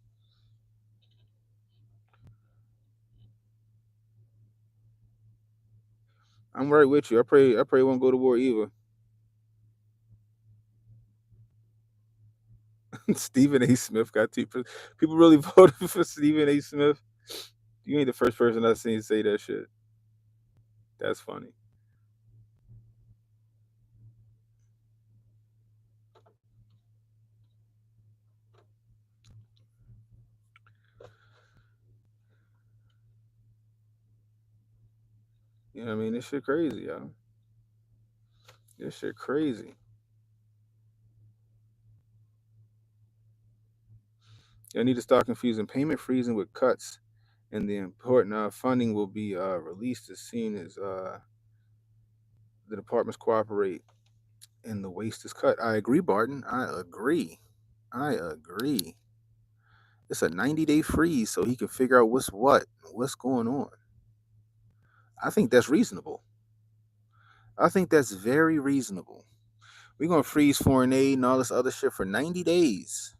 I'm right with you. I pray it won't go to war either. Stephen A. Smith got 2%. People really voted for Stephen A. Smith. You ain't the first person I've seen say that shit. That's funny. You know what I mean? This shit crazy, yo. This shit crazy. You need to start confusing payment freezing with cuts, and the important funding will be released as soon as the departments cooperate and the waste is cut. I agree, Barton. I agree. It's a 90-day freeze so he can figure out what's going on. I think that's reasonable. I think that's very reasonable. We're gonna freeze foreign aid and all this other shit for 90 days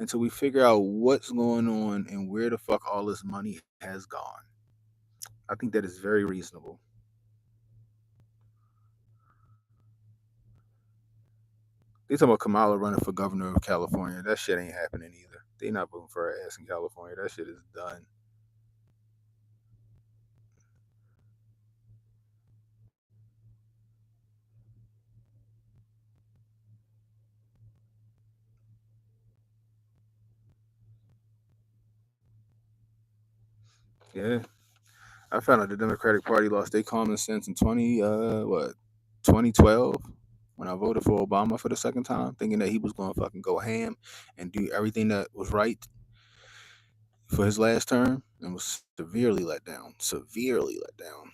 until we figure out what's going on and where the fuck all this money has gone. I think that is very reasonable. They talking about Kamala running for governor of California. That shit ain't happening either. They not voting for her ass in California. That shit is done. Yeah. I found out the Democratic Party lost their common sense in 2012. when I voted for Obama for the second time, thinking that he was going to fucking go ham and do everything that was right for his last term, and was severely let down. Severely let down.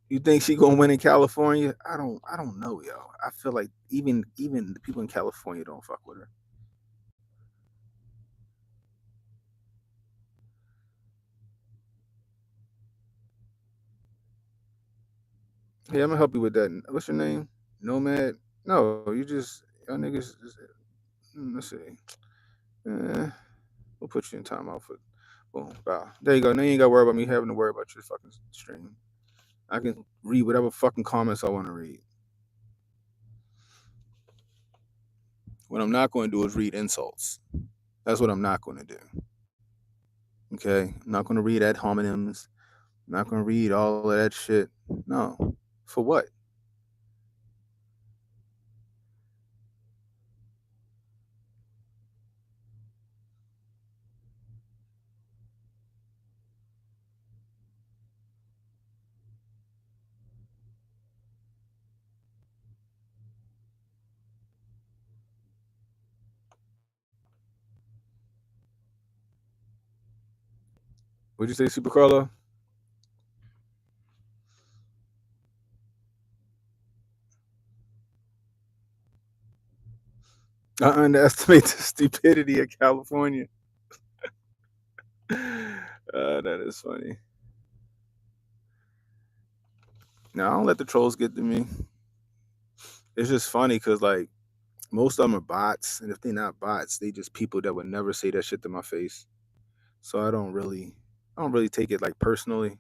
You think she gonna win in California? I don't know, yo. I feel like even the people in California don't fuck with her. Hey, I'm gonna help you with that. What's your name? Nomad? No, you just y'all niggas. Let's see. We'll put you in timeout for. Boom. Wow. There you go. Now you ain't gotta worry about me having to worry about your fucking stream. I can read whatever fucking comments I want to read. What I'm not going to do is read insults. That's what I'm not going to do. Okay? I'm not going to read ad hominems. I'm not going to read all of that shit. No. For what? What'd you say, Super Carlo? I underestimate the stupidity of California. That is funny. No, I don't let the trolls get to me. It's just funny because like most of them are bots, and if they're not bots, they just people that would never say that shit to my face. So I don't really take it like personally,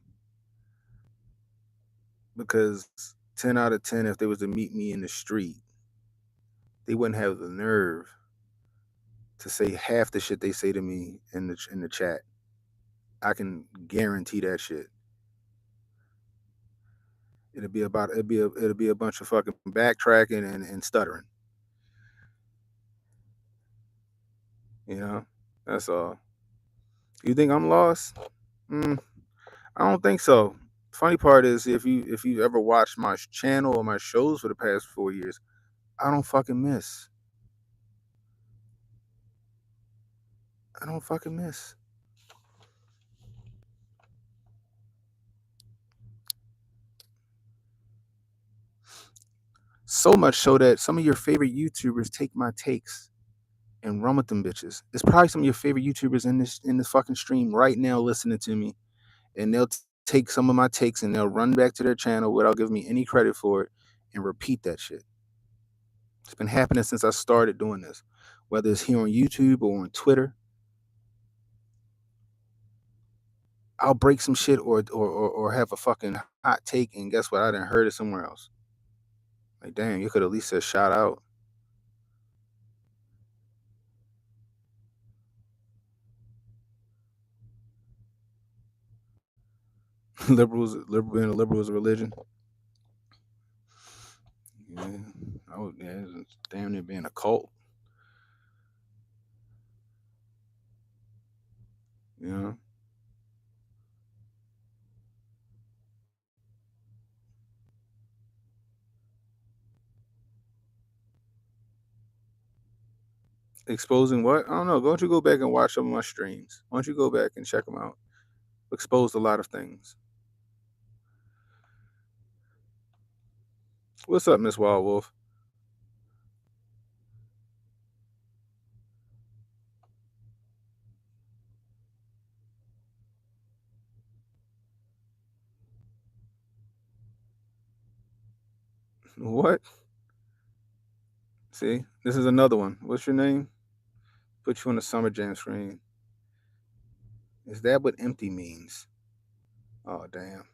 because 10 out of 10, if they was to meet me in the street, they wouldn't have the nerve to say half the shit they say to me in the chat. I can guarantee that shit. It'll be a bunch of fucking backtracking and stuttering. You know, that's all. You think I'm lost? Mm, I don't think so. Funny part is if you ever watched my channel or my shows for the past 4 years, I don't fucking miss. I don't fucking miss. So much so that some of your favorite YouTubers take my takes and run with them bitches. It's probably some of your favorite YouTubers in this fucking stream right now listening to me, and they'll take some of my takes and they'll run back to their channel without giving me any credit for it and repeat that shit. It's been happening since I started doing this, whether it's here on YouTube or on Twitter. I'll break some shit or have a fucking hot take, and guess what? I didn't heard it somewhere else. Like, damn, you could at least say shout out. Being a liberal is a religion. Yeah, it's damn near being a cult. You know, exposing what? I don't know. Why don't you go back and watch some of my streams? Why don't you go back and check them out? Exposed a lot of things. What's up, Miss Wild Wolf? What? See, this is another one. What's your name? Put you on the Summer Jam screen. Is that what empty means? Oh, damn.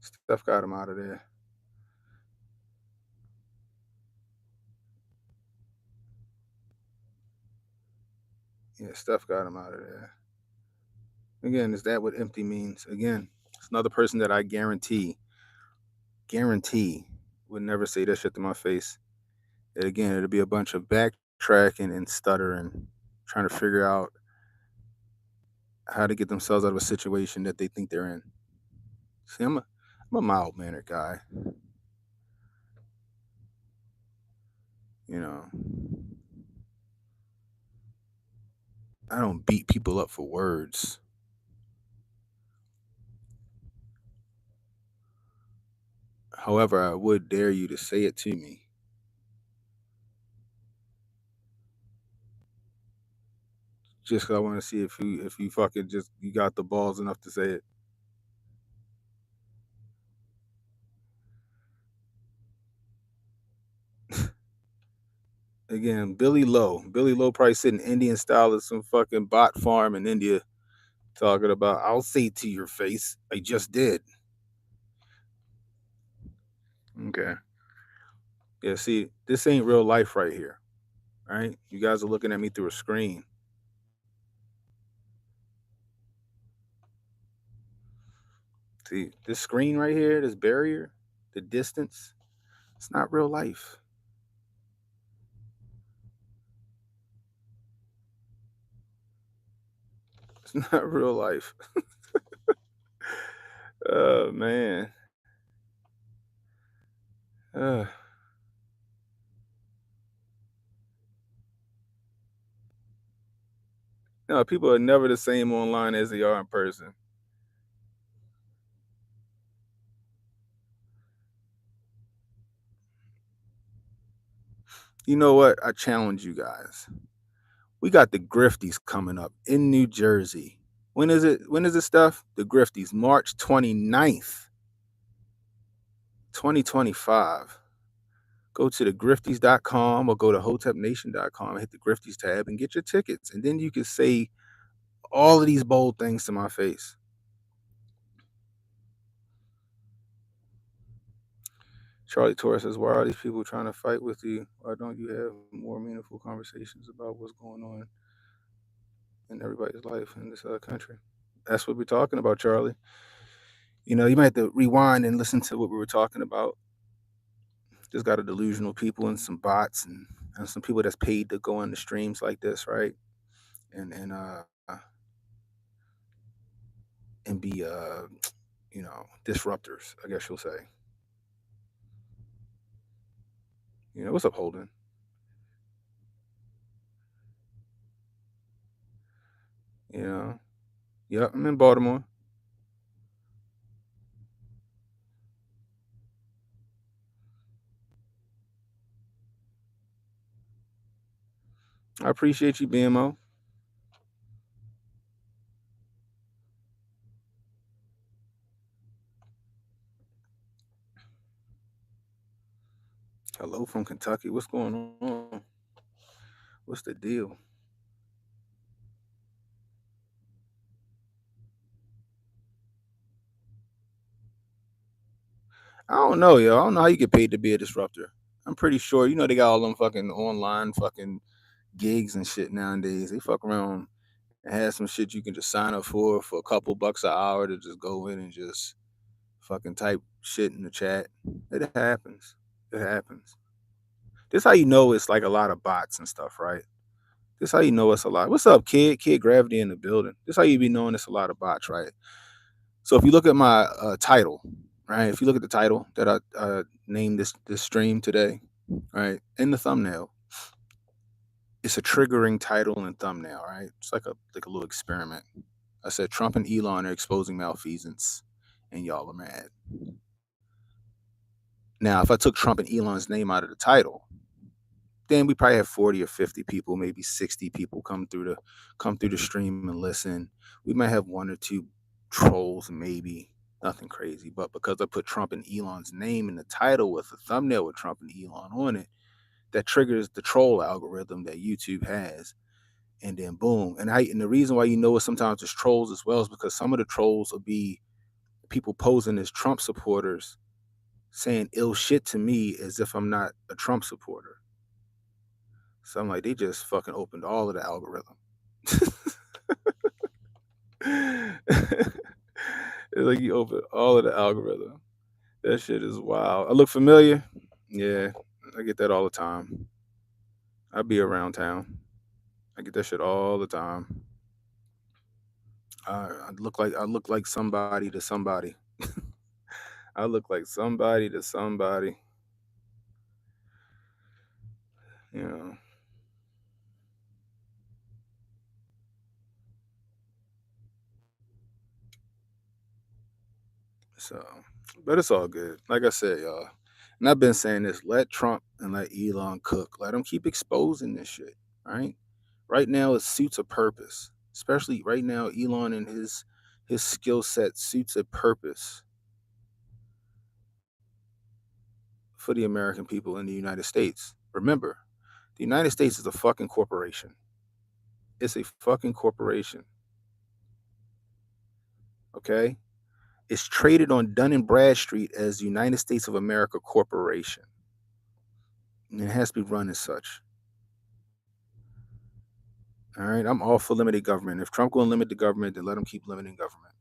Stuff got him out of there. Yeah, stuff got him out of there. Again, is that what empty means? Again, it's another person that I guarantee would never say that shit to my face. And again, it'll be a bunch of backtracking and stuttering, trying to figure out how to get themselves out of a situation that they think they're in. See, I'm a mild mannered guy. You know, I don't beat people up for words. However, I would dare you to say it to me. Just 'cause I want to see if you fucking just you got the balls enough to say it. Again, Billy Lowe. Billy Lowe probably sitting Indian style at some fucking bot farm in India talking about, I'll say to your face, I just did. Okay. Yeah, see, this ain't real life right here. Right? You guys are looking at me through a screen. See, this screen right here, this barrier, the distance, it's not real life. It's not real life. Oh man. Uh, no, people are never the same online as they are in person. You know what? I challenge you guys. We got the Grifties coming up in New Jersey. When is it? When is this stuff? The Grifties, March 29th, 2025. Go to thegrifties.com or go to hotepnation.com, hit the Grifties tab and get your tickets. And then you can say all of these bold things to my face. Charlie Torres says, why are these people trying to fight with you? Why don't you have more meaningful conversations about what's going on in everybody's life in this country? That's what we're talking about, Charlie. You know, you might have to rewind and listen to what we were talking about. Just got a delusional people and some bots and some people that's paid to go on the streams like this, right? And and be disruptors, I guess you'll say. You know, what's up, Holden? You know, yep, I'm in Baltimore. I appreciate you, BMO. Hello from Kentucky. What's going on? What's the deal? I don't know, yo. I don't know how you get paid to be a disruptor. I'm pretty sure, you know, they got all them fucking online fucking gigs and shit nowadays. They fuck around and have some shit you can just sign up for a couple bucks an hour to just go in and just fucking type shit in the chat. It happens. It happens. This how you know it's like a lot of bots and stuff, right? This how you know it's a lot. What's up, kid? Kid Gravity in the building. This how you be knowing it's a lot of bots, right? So if you look at my title, right? If you look at the title that I named this stream today, right? In the thumbnail, it's a triggering title and thumbnail, right? It's like a little experiment. I said Trump and Elon are exposing malfeasance, and y'all are mad. Now, if I took Trump and Elon's name out of the title, then we probably have 40 or 50 people, maybe 60 people come through the stream and listen. We might have one or two trolls, maybe nothing crazy. But because I put Trump and Elon's name in the title with a thumbnail with Trump and Elon on it, that triggers the troll algorithm that YouTube has. And then boom. And the reason why you know it sometimes it's trolls as well is because some of the trolls will be people posing as Trump supporters saying ill shit to me as if I'm not a Trump supporter. So I'm like, they just fucking opened all of the algorithm. It's like you open all of the algorithm. That shit is wild. I look familiar. Yeah, I get that all the time. I be around town. I get that shit all the time. I look like somebody to somebody. I look like somebody to somebody. You know. So, but it's all good. Like I said, y'all, and I've been saying this: let Trump and let Elon cook. Let them keep exposing this shit. Right. Right now, it suits a purpose. Especially right now, Elon and his skill set suits a purpose for the American people in the United States. Remember, the United States is a fucking corporation. It's a fucking corporation. Okay? It's traded on Dun and Bradstreet as United States of America Corporation. And it has to be run as such. All right? I'm all for limited government. If Trump going to limit the government, then let him keep limiting government.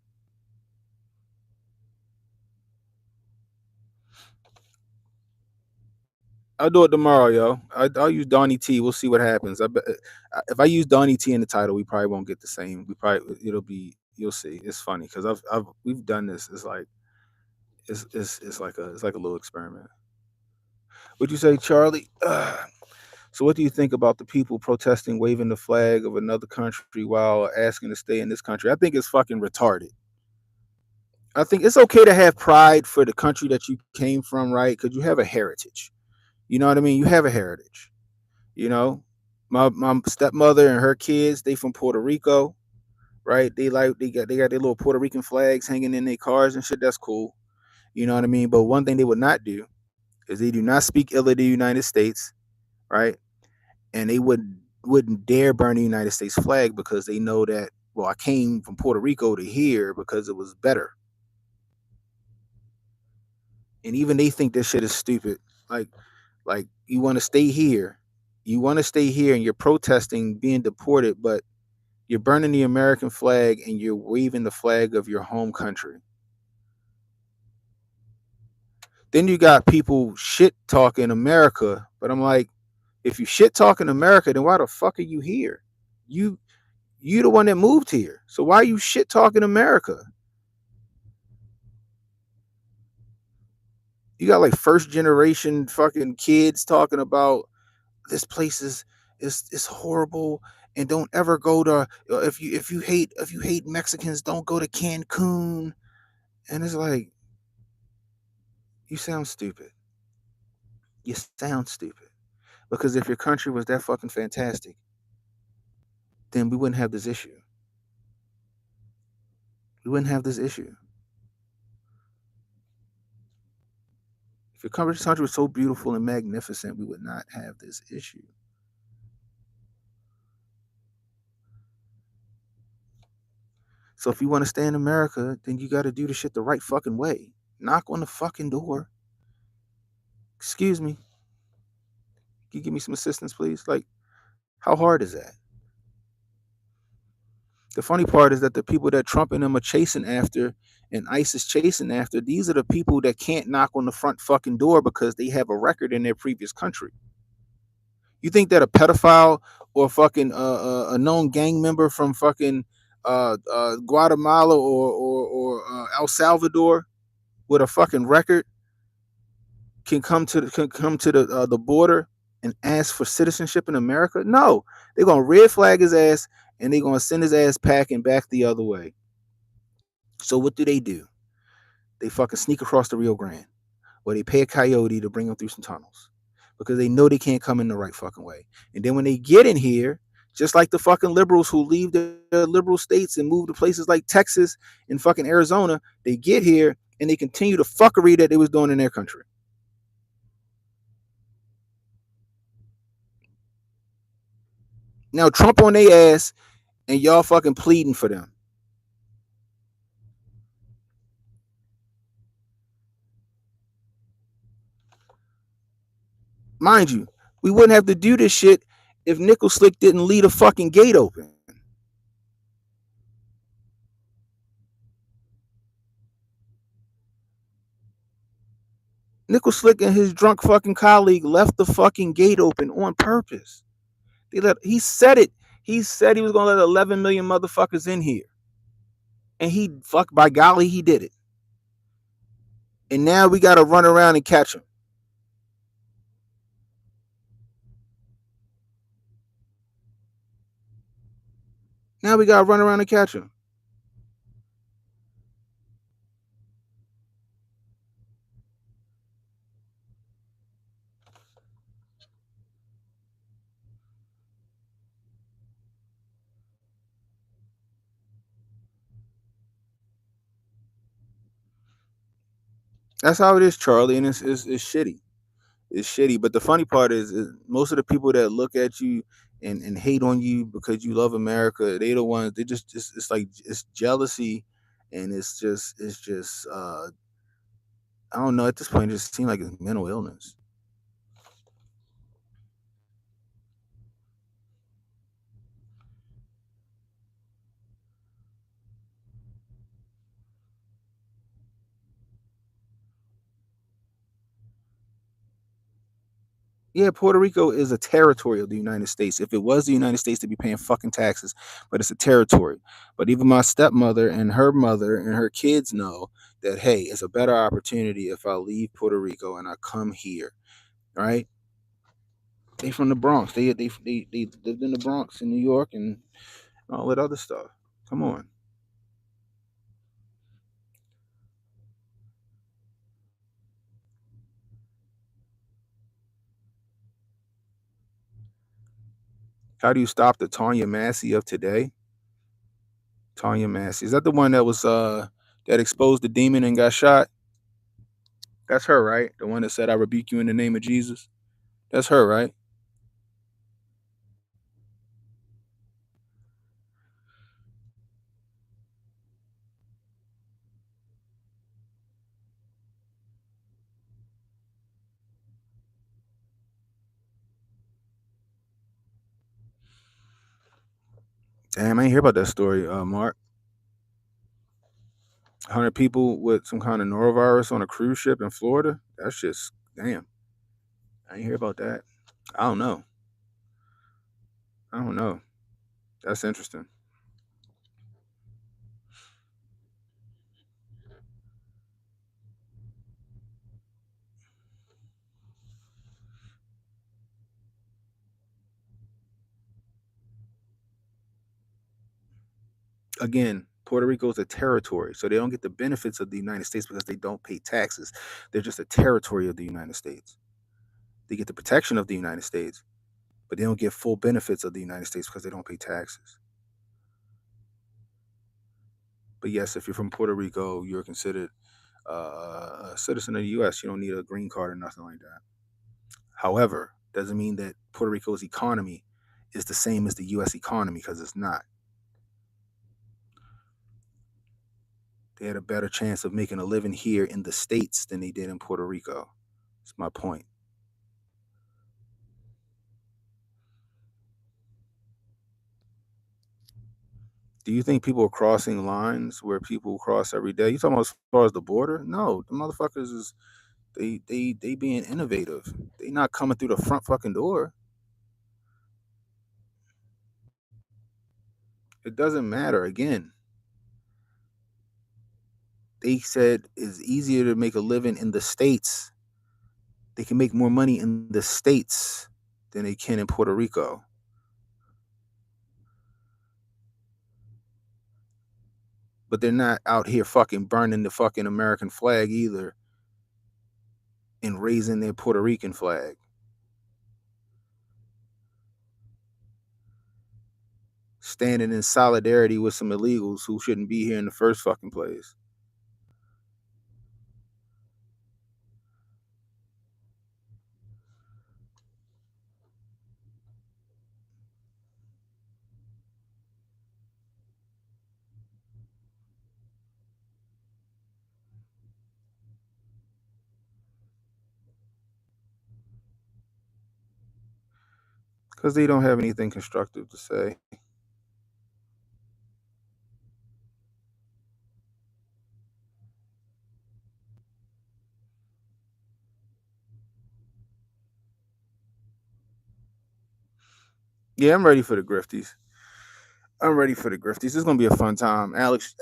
I'll do it tomorrow, yo. I'll use Donnie T. We'll see what happens. If I use Donnie T in the title, we probably won't get the same. It'll be, you'll see. It's funny because we've done this. It's like it's like a little experiment. What'd you say, Charlie? So what do you think about the people protesting, waving the flag of another country while asking to stay in this country? I think it's fucking retarded. I think it's okay to have pride for the country that you came from, right? Because you have a heritage. You know what I mean? You have a heritage. You know, my stepmother and her kids, they from Puerto Rico, right? They got their little Puerto Rican flags hanging in their cars and shit. That's cool. You know what I mean? But one thing they would not do is they do not speak ill of the United States, right? And they wouldn't dare burn the United States flag because they know that, well, I came from Puerto Rico to here because it was better. And even they think this shit is stupid. Like you want to stay here. You want to stay here and you're protesting being deported, but you're burning the American flag and you're waving the flag of your home country. Then you got people shit talking America, but I'm like, if you shit talking America, then why the fuck are you here? You you the one that moved here. So why are you shit talking America? You got like first generation fucking kids talking about this place is horrible and don't ever go to if you hate Mexicans, don't go to Cancun. And it's like, you sound stupid. You sound stupid. Because if your country was that fucking fantastic, then we wouldn't have this issue. We wouldn't have this issue. If your country was so beautiful and magnificent, we would not have this issue. So if you want to stay in America, then you got to do the shit the right fucking way. Knock on the fucking door. Excuse me. Can you give me some assistance, please? Like, how hard is that? The funny part is that the people that Trump and them are chasing after and ICE is chasing after, these are the people that can't knock on the front fucking door because they have a record in their previous country. You think that a pedophile or fucking a known gang member from fucking Guatemala or El Salvador with a fucking record can come to the border and ask for citizenship in America? No, they're gonna red flag his ass and they're gonna send his ass packing back the other way. So what do? They fucking sneak across the Rio Grande, or they pay a coyote to bring them through some tunnels because they know they can't come in the right fucking way. And then when they get in here, just like the fucking liberals who leave their liberal states and move to places like Texas and fucking Arizona, they get here and they continue the fuckery that they was doing in their country. Now Trump on their ass and y'all fucking pleading for them. Mind you, we wouldn't have to do this shit if Nickel Slick didn't leave a fucking gate open. Nickel Slick and his drunk fucking colleague left the fucking gate open on purpose. He said it. He said he was gonna let 11 million motherfuckers in here. And he, fuck, by golly, he did it. And now we got to run around and catch him. Now we got to run around and catch him. That's how it is, Charlie, and it's shitty. It's shitty. But the funny part is most of the people that look at you and hate on you because you love America, they the ones, they just it's like it's jealousy, and it's just I don't know, at this point it just seems like it's mental illness. Yeah, Puerto Rico is a territory of the United States. If it was the United States, they'd be paying fucking taxes, but it's a territory. But even my stepmother and her mother and her kids know that, hey, it's a better opportunity if I leave Puerto Rico and I come here, right? They from the Bronx. They lived in the Bronx in New York and all that other stuff. Come on. How do you stop the Tanya Massey of today? Tanya Massey. Is that the one that was that exposed the demon and got shot? That's her, right? The one that said, I rebuke you in the name of Jesus? That's her, right? Damn, I ain't hear about that story, Mark. 100 people with some kind of norovirus on a cruise ship in Florida? That's just, damn. I ain't hear about that. I don't know. I don't know. That's interesting. Again, Puerto Rico is a territory, so they don't get the benefits of the United States because they don't pay taxes. They're just a territory of the United States. They get the protection of the United States, but they don't get full benefits of the United States because they don't pay taxes. But yes, if you're from Puerto Rico, you're considered a citizen of the U.S. You don't need a green card or nothing like that. However, doesn't mean that Puerto Rico's economy is the same as the U.S. economy, because it's not. They had a better chance of making a living here in the States than they did in Puerto Rico. That's my point. Do you think people are crossing lines where people cross every day? You talking about as far as the border? No, the motherfuckers is they being innovative. They not coming through the front fucking door. It doesn't matter. Again, they said it's easier to make a living in the States. They can make more money in the States than they can in Puerto Rico. But they're not out here fucking burning the fucking American flag either and raising their Puerto Rican flag. Standing in solidarity with some illegals who shouldn't be here in the first fucking place. Because they don't have anything constructive to say. Yeah, I'm ready for the grifties. I'm ready for the grifties. This is gonna be a fun time. Alex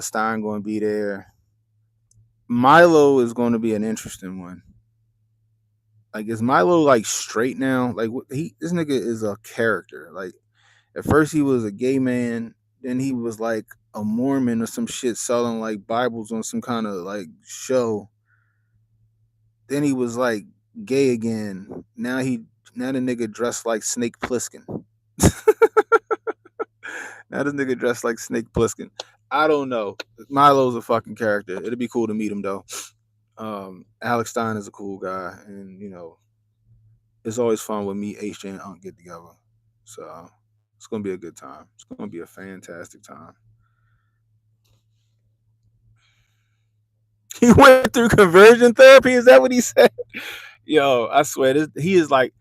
Stein gonna be there. Milo is going to be an interesting one. Like, is Milo like straight now? Like, this nigga is a character. Like, at first he was a gay man, then he was like a Mormon or some shit selling like Bibles on some kind of like show. Then he was like gay again. Now the nigga dressed like Snake Plissken. Now this nigga dressed like Snake Plissken. I don't know. Milo's a fucking character. It'd be cool to meet him though. Alex Stein is a cool guy, and it's always fun when me, HJ, and Unc get together. So it's gonna be a good time. It's gonna be a fantastic time. He went through conversion therapy. Is that what he said? Yo, I swear, he is like.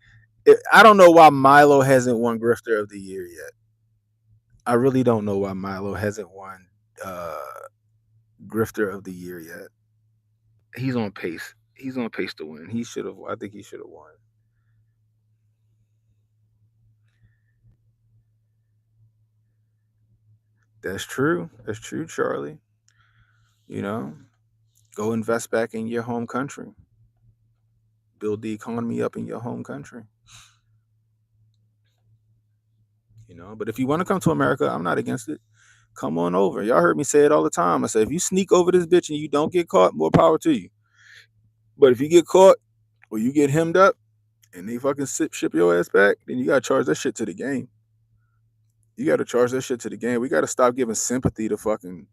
I don't know why Milo hasn't won Grifter of the Year yet. I really don't know why Milo hasn't won Grifter of the Year yet. He's on pace. He's on pace to win. He should have. I think he should have won. That's true. That's true, Charlie. You know, go invest back in your home country. Build the economy up in your home country. But if you want to come to America, I'm not against it. Come on over. Y'all heard me say it all the time. I say, if you sneak over this bitch and you don't get caught, more power to you. But if you get caught or you get hemmed up and they fucking ship your ass back, then you gotta charge that shit to the game. You gotta charge that shit to the game. We gotta stop giving sympathy to fucking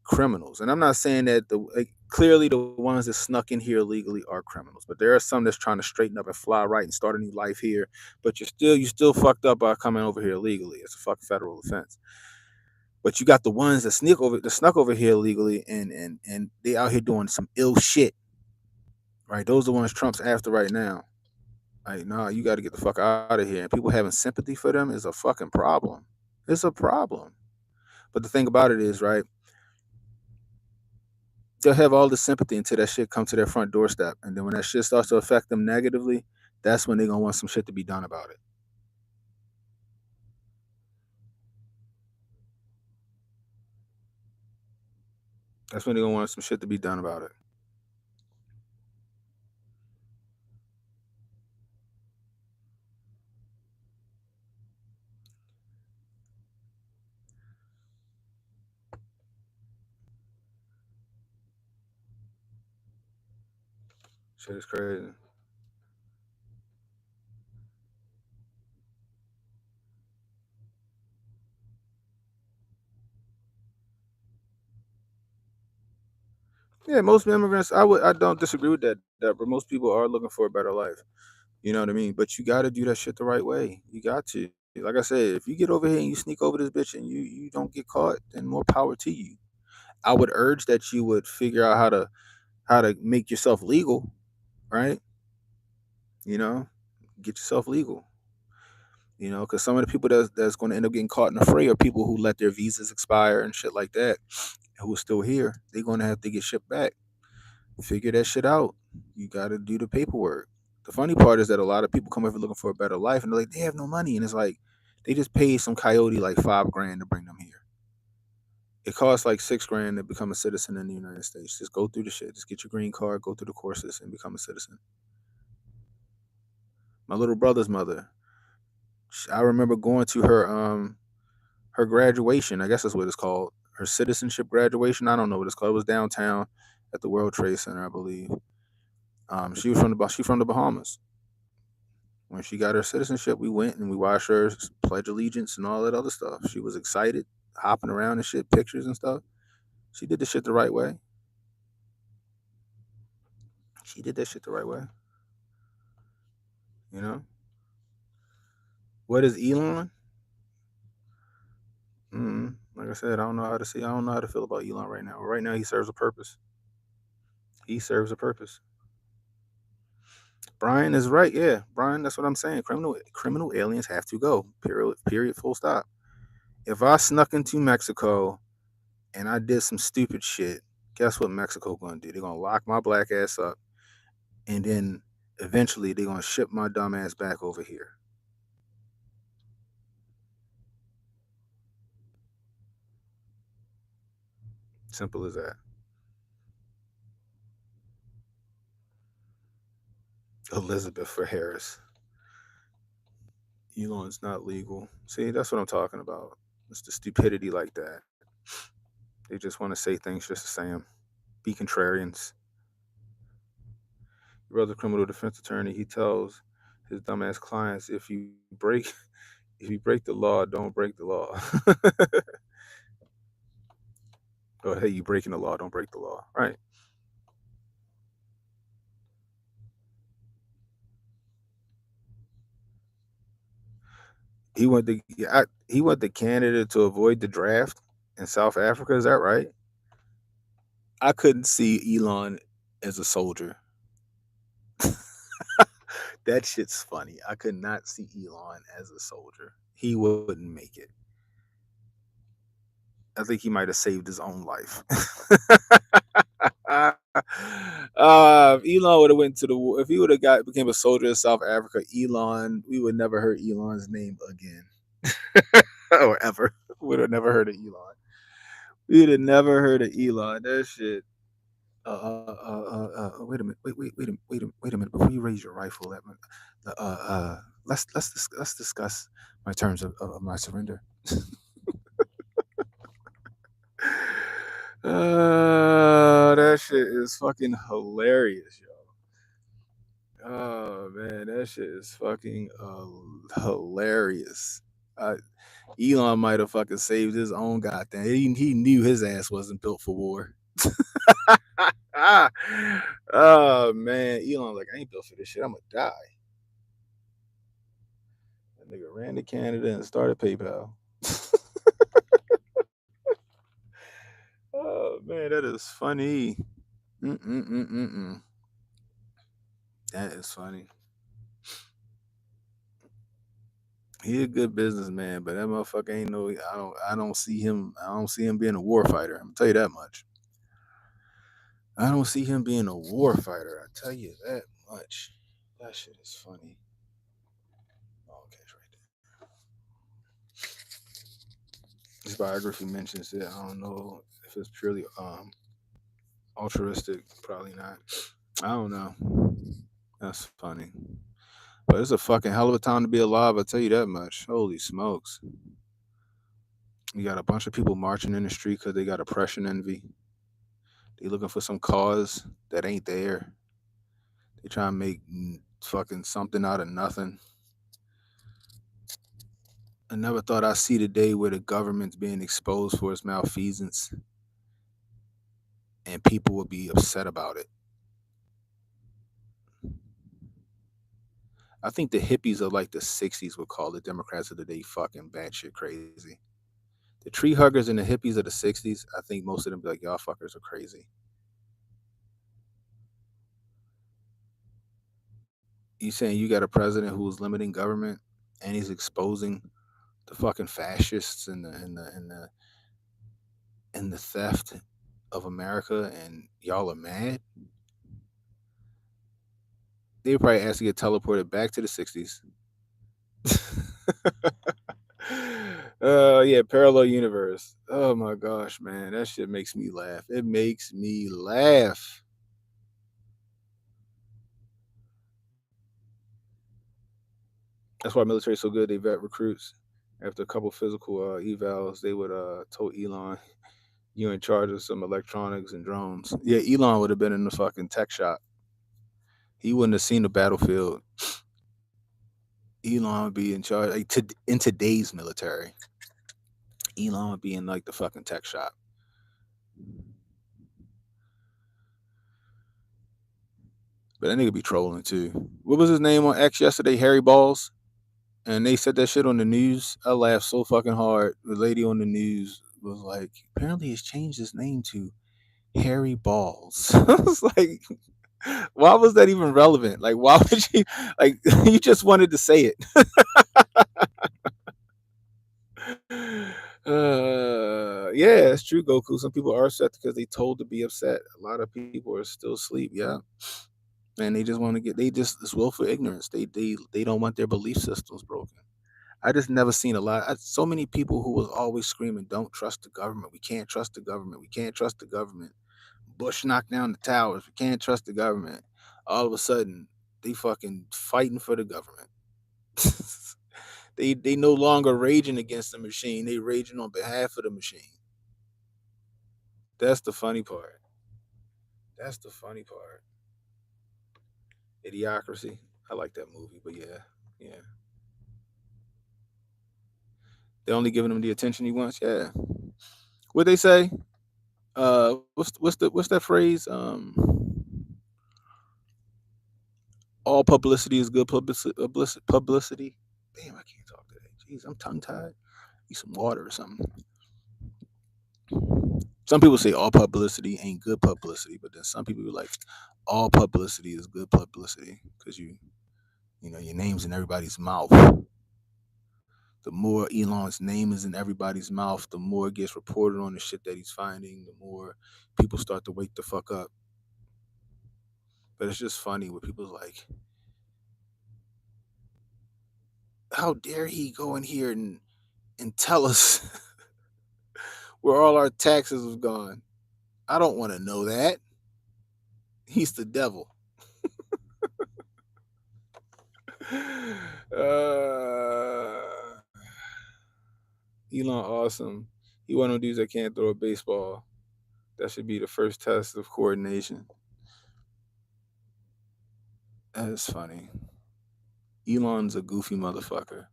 criminals. And I'm not saying that clearly the ones that snuck in here illegally are criminals, but there are some that's trying to straighten up and fly right and start a new life here. But you still fucked up by coming over here illegally. It's a fucking federal offense. But you got the ones that snuck over here illegally and they out here doing some ill shit. Right? Those are the ones Trump's after right now. Like, nah, you got to get the fuck out of here. And people having sympathy for them is a fucking problem. It's a problem. But the thing about it is, right, they'll have all the sympathy until that shit comes to their front doorstep. And then when that shit starts to affect them negatively, that's when they're going to want some shit to be done about it. That's when they're going to want some shit to be done about it. Shit is crazy. Yeah, most immigrants, I don't disagree with that, but most people are looking for a better life. You know what I mean? But you got to do that shit the right way. You got to. Like I said, if you get over here and you sneak over this bitch and you don't get caught, then more power to you. I would urge that you would figure out how to make yourself legal, right? You know, get yourself legal. Because some of the people that's going to end up getting caught in the fray are people who let their visas expire and shit like that, who are still here. They're going to have to get shipped back. Figure that shit out. You got to do the paperwork. The funny part is that a lot of people come over looking for a better life, and they're like, they have no money, and it's like they just paid some coyote like $5,000 to bring them here. It costs like $6,000 to become a citizen in the United States. Just go through the shit. Just get your green card, go through the courses, and become a citizen. My little brother's mother, I remember going to her graduation. I guess that's what it's called. Her citizenship graduation. I don't know what it's called. It was downtown at the World Trade Center, I believe. She from the Bahamas. When she got her citizenship, we went and we watched her pledge allegiance and all that other stuff. She was excited, hopping around and shit, pictures and stuff. She did the shit the right way. She did that shit the right way. You know? What is Elon? Like I said, I don't know how to see. I don't know how to feel about Elon right now. Right now, he serves a purpose. He serves a purpose. Brian is right. Yeah, Brian. That's what I'm saying. Criminal aliens have to go. Period. Period. Full stop. If I snuck into Mexico and I did some stupid shit, guess what Mexico gonna do? They're gonna lock my black ass up, and then eventually they're gonna ship my dumb ass back over here. Simple as that. Elizabeth for Harris. Elon's not legal. See, that's what I'm talking about. It's the stupidity like that. They just want to say things just to say them. Be contrarians. Your brother's criminal defense attorney. He tells his dumbass clients, if you break the law, don't break the law. Or hey, you breaking the law, don't break the law. Right. He went to he went to Canada to avoid the draft in South Africa. Is that right? I couldn't see Elon as a soldier. That shit's funny. I could not see Elon as a soldier. He wouldn't make it. I think he might have saved his own life. If Elon would have went to the war, if he would have became a soldier in South Africa, Elon, we would never heard Elon's name again, or ever. Would have never heard of Elon. We'd have never heard of Elon. That shit. Wait a minute. Wait a minute. Before you raise your rifle, let's discuss my terms of my surrender. That shit is fucking hilarious, yo. Oh man, that shit is fucking hilarious. Elon might have fucking saved his own goddamn. He knew his ass wasn't built for war. Oh man, Elon like I ain't built for this shit. I'm gonna die. That nigga ran to Canada and started PayPal. Oh man, that is funny. Mm-mm-mm-mm-mm. That is funny. He a good businessman, but that motherfucker ain't no. I don't see him. I don't see him being a war fighter. I'm gonna tell you that much. I don't see him being a war fighter. I tell you that much. That shit is funny. Oh, okay, it's right there. His biography mentions it. I don't know if it's purely altruistic. Probably not. I don't know. That's funny. But it's a fucking hell of a time to be alive. I tell you that much. Holy smokes. You got a bunch of people marching in the street because they got oppression envy. They looking for some cause that ain't there. They try to make fucking something out of nothing. I never thought I'd see the day where the government's being exposed for its malfeasance and people would be upset about it. I think the hippies of like the 60s would call the Democrats of the day fucking batshit crazy. The tree huggers and the hippies of the 60s, I think most of them be like, y'all fuckers are crazy. You saying you got a president who's limiting government and he's exposing the fucking fascists and the theft of America, and y'all are mad? They would probably ask to get teleported back to the 60s. Yeah, parallel universe. Oh my gosh, man, that shit makes me laugh. It makes me laugh. That's why military is so good. They vet recruits. After a couple physical evals, they would told Elon, "You're in charge of some electronics and drones." Yeah, Elon would have been in the fucking tech shop. He wouldn't have seen the battlefield. Elon would be in charge in today's military. Elon would be in like the fucking tech shop. But that nigga be trolling too. What was his name on X yesterday? Harry Balls. And they said that shit on the news. I laughed so fucking hard. The lady on the news was like, apparently he's changed his name to Harry Balls. I was like, why was that even relevant? Like, why would you, like, you just wanted to say it. Yeah, it's true, Goku. Some people are upset because they told to be upset. A lot of people are still asleep. Yeah. And they just want to get, it's willful ignorance. They don't want their belief systems broken. I just never seen so many people who was always screaming, "Don't trust the government. We can't trust the government. We can't trust the government." Bush knocked down the towers. We can't trust the government. All of a sudden, they fucking fighting for the government. they no longer raging against the machine. They raging on behalf of the machine. That's the funny part. That's the funny part. Idiocracy. I like that movie, but yeah, yeah. They're only giving him the attention he wants. Yeah. What they say? What's that phrase? All publicity is good publicity. Damn, I can't talk today. Jeez, I'm tongue tied. Need some water or something. Some people say all publicity ain't good publicity, but then some people be like, all publicity is good publicity because your name's in everybody's mouth. The more Elon's name is in everybody's mouth, the more it gets reported on the shit that he's finding, the more people start to wake the fuck up. But it's just funny when people's like, how dare he go in here and tell us where all our taxes have gone? I don't want to know that. He's the devil. Elon awesome. He one of them dudes that can't throw a baseball. That should be the first test of coordination. That's funny. Elon's a goofy motherfucker.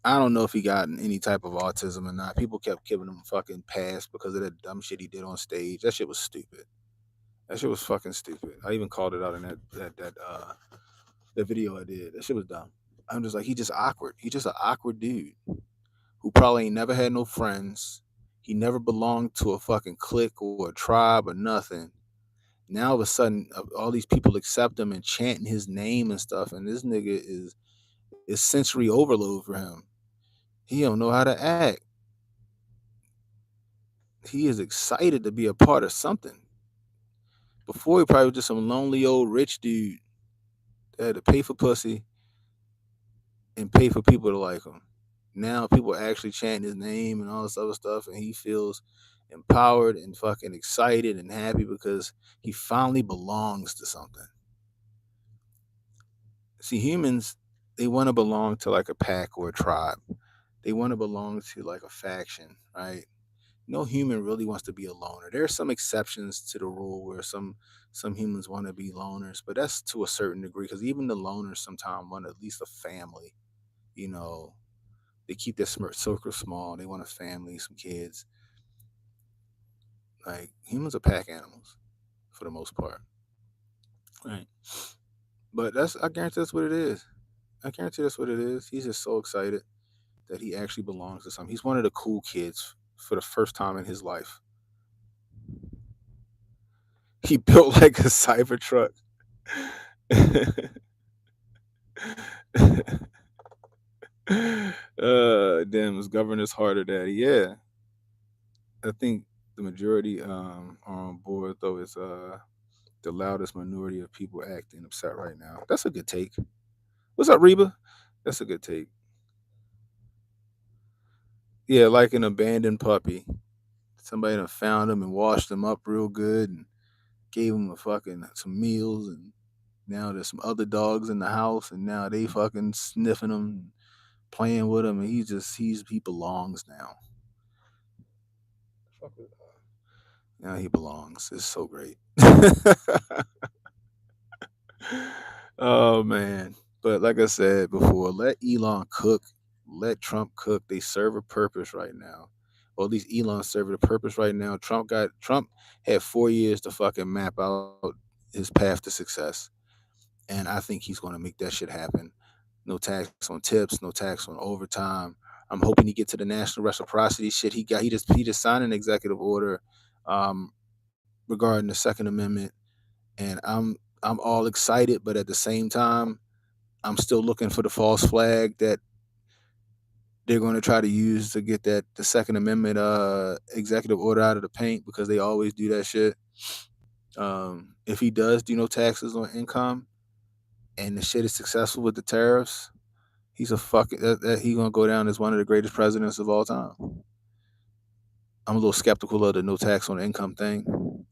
I don't know if he got any type of autism or not. People kept giving him fucking pass because of that dumb shit he did on stage. That shit was stupid. That shit was fucking stupid. I even called it out in that video I did. That shit was dumb. I'm just like, he just awkward. He just an awkward dude who probably ain't never had no friends. He never belonged to a fucking clique or a tribe or nothing. Now all of a sudden, all these people accept him and chanting his name and stuff, and this nigga is sensory overload for him. He don't know how to act. He is excited to be a part of something. Before he probably was just some lonely old rich dude that had to pay for pussy and pay for people to like him. Now people are actually chanting his name and all this other stuff, and he feels empowered and fucking excited and happy because he finally belongs to something. See, humans, they want to belong to like a pack or a tribe. They want to belong to like a faction, right? No human really wants to be a loner. There are some exceptions to the rule where some humans want to be loners, but that's to a certain degree because even the loners sometimes want at least a family. You know, they keep their circle small. They want a family, some kids. Like humans are pack animals for the most part, right? But I guarantee that's what it is. I guarantee that's what it is. He's just so excited that he actually belongs to something. He's one of the cool kids for the first time in his life. He built like a Cybertruck. Damn, his governor's harder daddy. Yeah. I think the majority are on board though. It's the loudest minority of people acting upset right now. That's a good take. What's up, Reba? That's a good take. Yeah, like an abandoned puppy. Somebody done found him and washed him up real good and gave him some meals, and now there's some other dogs in the house, and now they fucking sniffing him, playing with him, and he belongs now. Now he belongs. It's so great. Oh man. But like I said before, let Elon cook. Let Trump cook. They serve a purpose right now. Or at least Elon served a purpose right now. Trump had 4 years to fucking map out his path to success. And I think he's gonna make that shit happen. No tax on tips, no tax on overtime. I'm hoping he get to the national reciprocity shit. He just signed an executive order regarding the Second Amendment, and I'm all excited, but at the same time, I'm still looking for the false flag that they're going to try to use to get the Second Amendment executive order out of the paint because they always do that shit. If he does do no taxes on income, and the shit is successful with the tariffs, He's a fucking he gonna go down as one of the greatest presidents of all time. I'm a little skeptical of the no tax on income thing,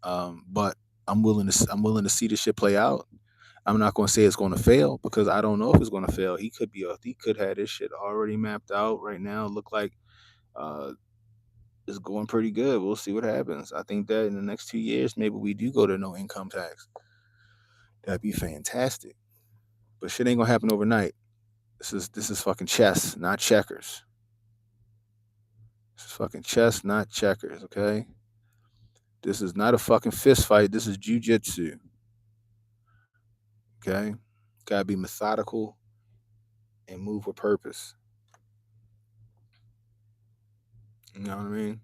but I'm willing to see this shit play out. I'm not going to say it's going to fail because I don't know if it's going to fail. He could have this shit already mapped out right now. Look like uh, it's going pretty good. We'll see what happens. I think that in the next 2 years, maybe we do go to no income tax. That'd be fantastic. But shit ain't gonna happen overnight. This is fucking chess, not checkers. This is fucking chess, not checkers. Okay. This is not a fucking fist fight. This is jujitsu. Okay. Gotta be methodical and move with purpose. You know what I mean?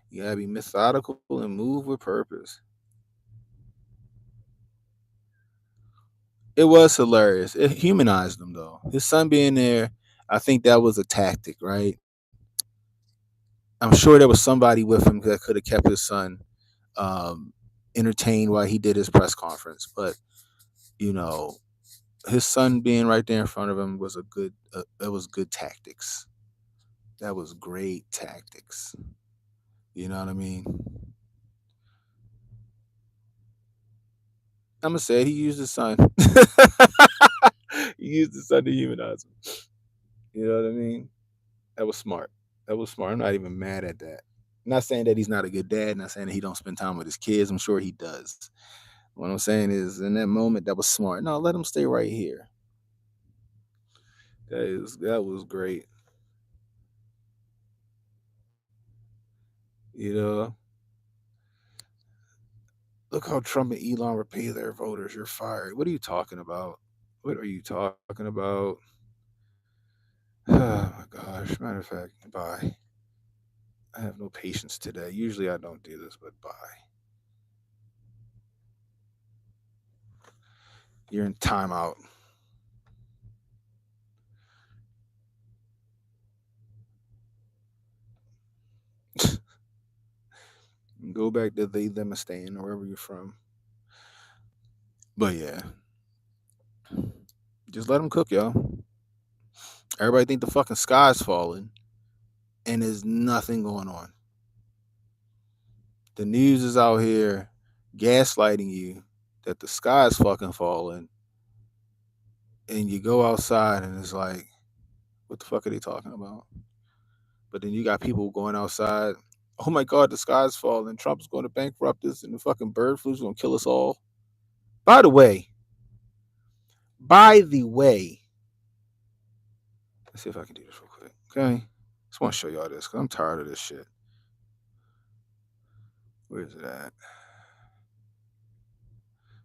You gotta be methodical and move with purpose. It was hilarious. It humanized him though. His son being there, I think that was a tactic, right? I'm sure there was somebody with him that could have kept his son um, entertained while he did his press conference. But you know, his son being right there in front of him was a good. It was good tactics. That was great tactics. You know what I mean? I'm gonna say it, he used his son. He used his son to humanize him. You know what I mean? That was smart. That was smart. I'm not even mad at that. I'm not saying that he's not a good dad. Not saying that he don't spend time with his kids. I'm sure he does. What I'm saying is, in that moment, that was smart. No, let him stay right here. That was great. You know, look how Trump and Elon repay their voters. You're fired. What are you talking about? What are you talking about? Oh my gosh. Matter of fact, bye. I have no patience today. Usually I don't do this, but bye. You're in timeout. Go back to they, them, and staying, or wherever you're from. But yeah, just let them cook, y'all. Everybody think the fucking sky's falling, and there's nothing going on. The news is out here gaslighting you that the sky's fucking falling, and you go outside and it's like, what the fuck are they talking about? But then you got people going outside. Oh my God, the sky's falling. Trump's going to bankrupt us, and the fucking bird flu's going to kill us all. By the way, let's see if I can do this real quick. Okay, just want to show y'all this because I'm tired of this shit. Where is it at?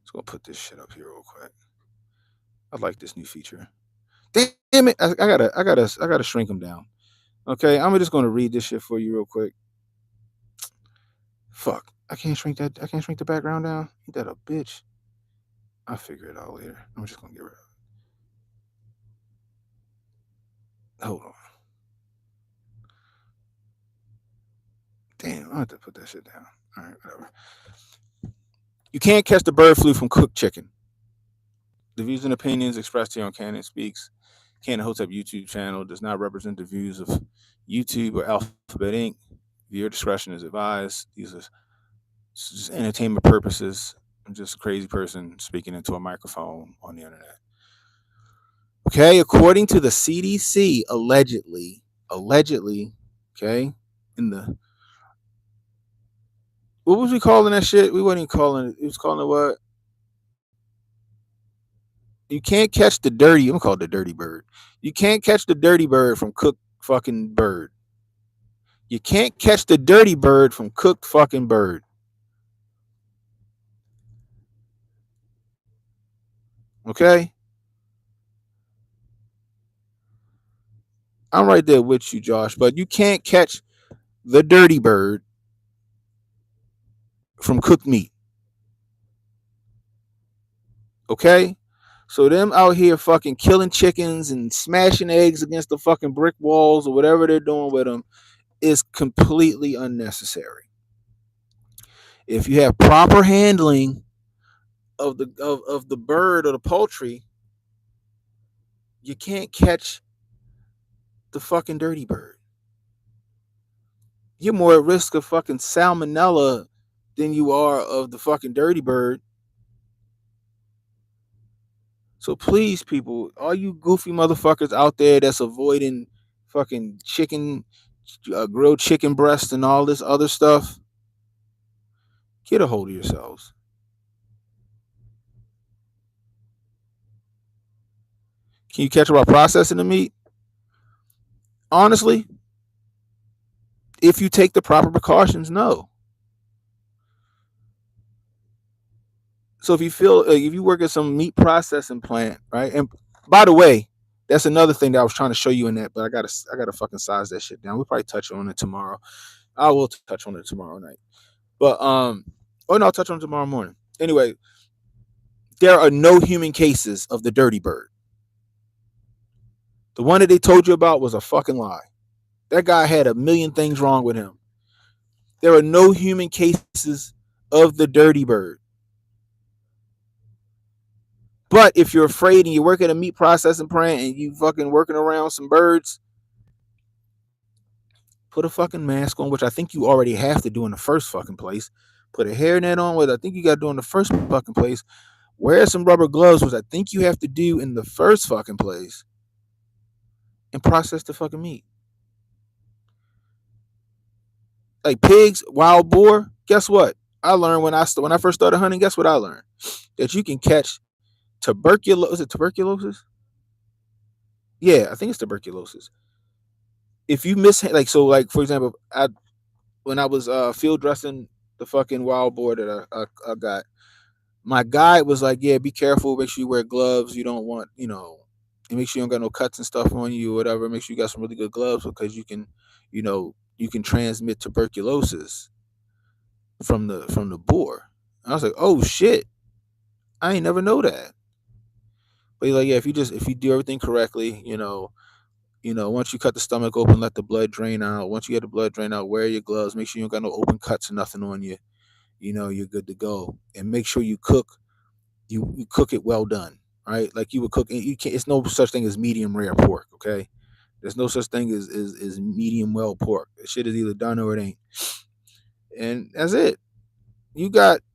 Just gonna put this shit up here real quick. I like this new feature. Damn it! I gotta shrink them down. Okay, I'm just gonna read this shit for you real quick. Fuck, I can't shrink that. I can't shrink the background down. Ain't that a bitch? I'll figure it out later. I'm just gonna get rid of it. Hold on. Damn, I have to put that shit down. All right, whatever. You can't catch the bird flu from cooked chicken. The views and opinions expressed here on Canon Speaks, Canon Hotep YouTube channel does not represent the views of YouTube or Alphabet Inc. Viewer discretion is advised. These are just entertainment purposes. I'm just a crazy person speaking into a microphone on the internet. Okay, according to the CDC, allegedly, okay, in the what was we calling that shit? We weren't even calling it. It was calling it what? You can't catch the dirty. I'm gonna call it the dirty bird. You can't catch the dirty bird from cooked fucking bird. You can't catch the dirty bird from cooked fucking bird. Okay? I'm right there with you, Josh, but you can't catch the dirty bird from cooked meat. Okay? So them out here fucking killing chickens and smashing eggs against the fucking brick walls or whatever they're doing with them is completely unnecessary. If you have proper handling of the bird or the poultry, you can't catch the fucking dirty bird. You're more at risk of fucking salmonella than you are of the fucking dirty bird. So please, people, all you goofy motherfuckers out there that's avoiding fucking chicken, grilled chicken breast and all this other stuff, get a hold of yourselves. Can you catch about processing the meat? Honestly, if you take the proper precautions, no. So if you feel if you work at some meat processing plant, right? And by the way, that's another thing that I was trying to show you in that, but I gotta fucking size that shit down. We'll probably touch on it tomorrow. I will touch on it tomorrow night. But oh no, I'll touch on it tomorrow morning. Anyway, there are no human cases of the dirty bird. The one that they told you about was a fucking lie. That guy had a million things wrong with him. There are no human cases of the dirty bird. But if you're afraid and you work at a meat processing plant and you fucking working around some birds, put a fucking mask on, which I think you already have to do in the first fucking place. Put a hairnet on, which I think you got to do in the first fucking place. Wear some rubber gloves, which I think you have to do in the first fucking place. And process the fucking meat. Like pigs, wild boar. Guess what? I learned when I first started hunting. Guess what I learned? That you can catch tuberculosis. Is it tuberculosis? Yeah, I think it's tuberculosis. If you miss, like, so, like, for example, when I was field dressing the fucking wild boar that I got, my guide was like, yeah, be careful, make sure you wear gloves, you don't want, and make sure you don't got no cuts and stuff on you or whatever, make sure you got some really good gloves because you can transmit tuberculosis from the boar. I was like, oh shit, I ain't never know that. But he's like, yeah, if you do everything correctly, once you cut the stomach open, let the blood drain out. Once you get the blood drain out, wear your gloves. Make sure you don't got no open cuts or nothing on you. You're good to go. And make sure you cook. You cook it well done, right? Like you would cook. You can't. It's no such thing as medium rare pork. Okay, there's no such thing as medium well pork. The shit is either done or it ain't. And that's it.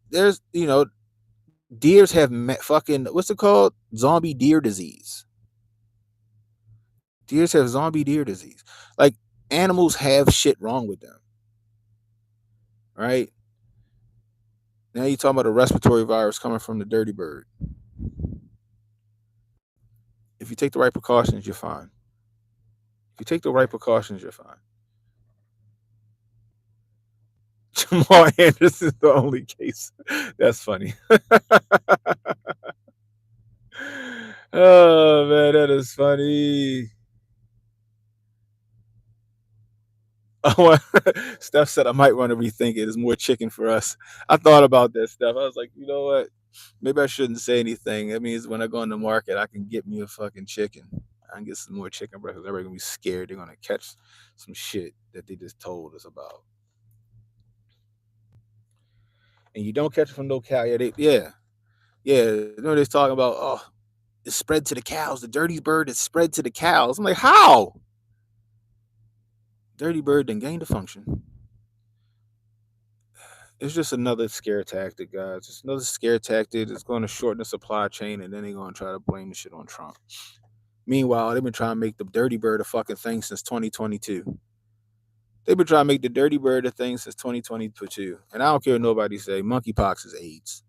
There's deers have fucking what's it called? Zombie deer disease. Deers have zombie deer disease. Like animals have shit wrong with them. Right? Now you're talking about a respiratory virus coming from the dirty bird. If you take the right precautions, you're fine. If you take the right precautions, you're fine. Jamal Anderson's the only case. That's funny. Oh man, that is funny. Oh, Steph said I might want to rethink it. There's more chicken for us. I thought about that, Steph. I was like, you know what? Maybe I shouldn't say anything. That means when I go in the market, I can get me a fucking chicken. I can get some more chicken breakfast. Everybody's gonna be scared. They're gonna catch some shit that they just told us about. And you don't catch it from no cow. Yeah. They're talking about, oh, it's spread to the cows. The dirty bird is spread to the cows. I'm like, how? Dirty bird then gained a function. It's just another scare tactic, guys. It's another scare tactic. It's going to shorten the supply chain, and then they're going to try to blame the shit on Trump. Meanwhile, they've been trying to make the dirty bird a fucking thing since 2022. They've been trying to make the dirty bird a thing since 2022. And I don't care what nobody say. Monkeypox is AIDS.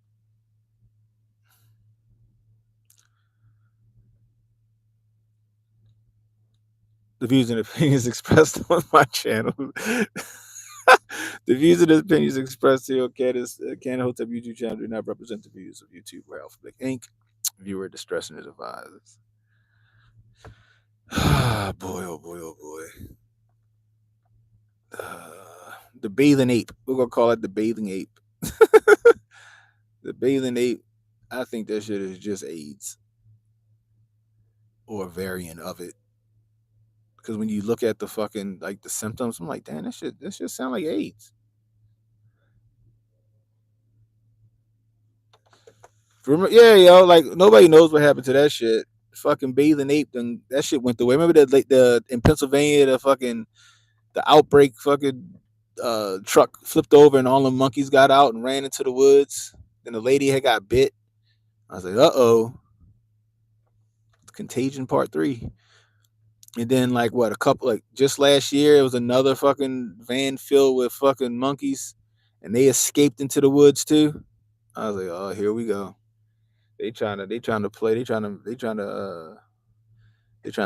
The views and opinions expressed on my channel. The views and opinions expressed here on Canon Hotep YouTube channel do not represent the views of YouTube or Alphabet Inc. Viewer discretion is advised. Ah, boy, oh boy, oh boy. The bathing ape. We're going to call it the bathing ape. The bathing ape. I think that shit is just AIDS. Or a variant of it. Because when you look at the fucking, like, the symptoms, I'm like, damn, that shit sound like AIDS. Yeah, yo, like, nobody knows what happened to that shit. fucking bathing ape, then that shit went the way. Remember the in Pennsylvania, the outbreak fucking truck flipped over and all the monkeys got out and ran into the woods. Then the lady had got bit. I was like, Contagion Part 3. And then like what, a couple, like just last year it was another fucking van filled with fucking monkeys and they escaped into the woods too. I was like, oh, here we go. They trying to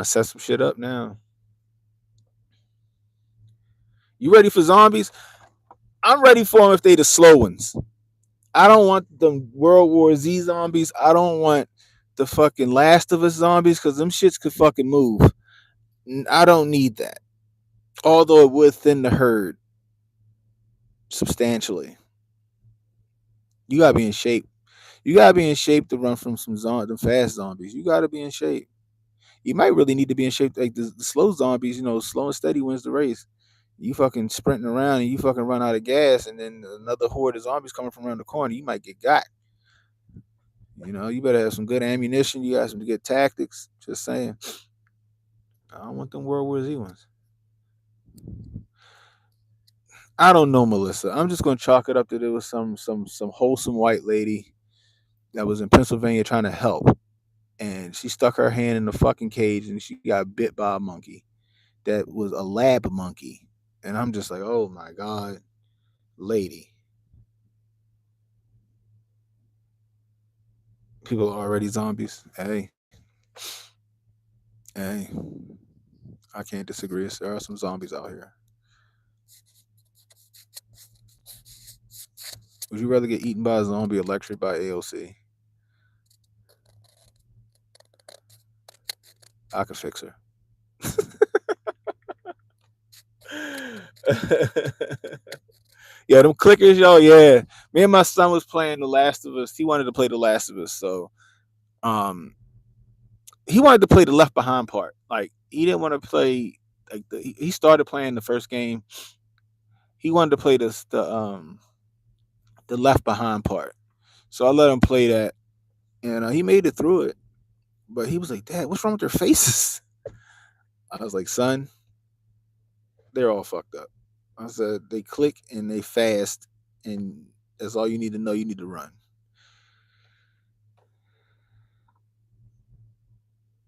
set some shit up now. You ready for zombies? I'm ready for them if they the slow ones. I don't want them World War Z zombies. I don't want the fucking Last of Us zombies because them shits could fucking move. I don't need that. Although it would thin the herd substantially. You gotta be in shape. You gotta be in shape to run from the fast zombies. You gotta be in shape. You might really need to be in shape like the slow zombies. Slow and steady wins the race. You fucking sprinting around and you fucking run out of gas, and then another horde of zombies coming from around the corner. You might get got. You better have some good ammunition. You got some good tactics. Just saying. I don't want them World War Z ones. I don't know, Melissa. I'm just gonna chalk it up that it was some wholesome white lady that was in Pennsylvania trying to help, and she stuck her hand in the fucking cage and she got bit by a monkey that was a lab monkey. And I'm just like, oh my god, lady. People are already zombies. Hey, I can't disagree. There are some zombies out here. Would you rather get eaten by a zombie or lectured by AOC? I could fix her. Yeah, them clickers, yo, yeah. Me and my son was playing The Last of Us. He wanted to play The Last of Us, so um he wanted to play the Left Behind part. Like he didn't want to play like he started playing the first game. He wanted to play the Left Behind part. So I let him play that, and he made it through it. But he was like, "Dad, what's wrong with their faces?" I was like, "Son, they're all fucked up." I said, "They click and they fast, and that's all you need to know. You need to run."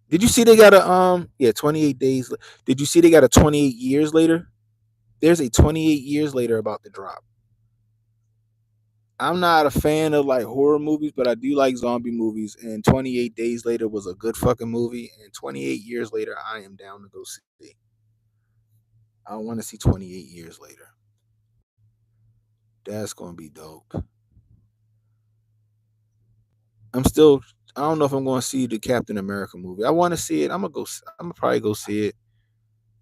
Did you see they got a 28 days? Did you see they got a 28 years later? There's a 28 years later about the drop. I'm not a fan of like horror movies, but I do like zombie movies. And 28 Days Later was a good fucking movie. And 28 years later, I am down to go see. I want to see 28 years later. That's gonna be dope. I'm still. I don't know if I'm going to see the Captain America movie. I want to see it. I'm gonna go. I'm gonna probably go see it.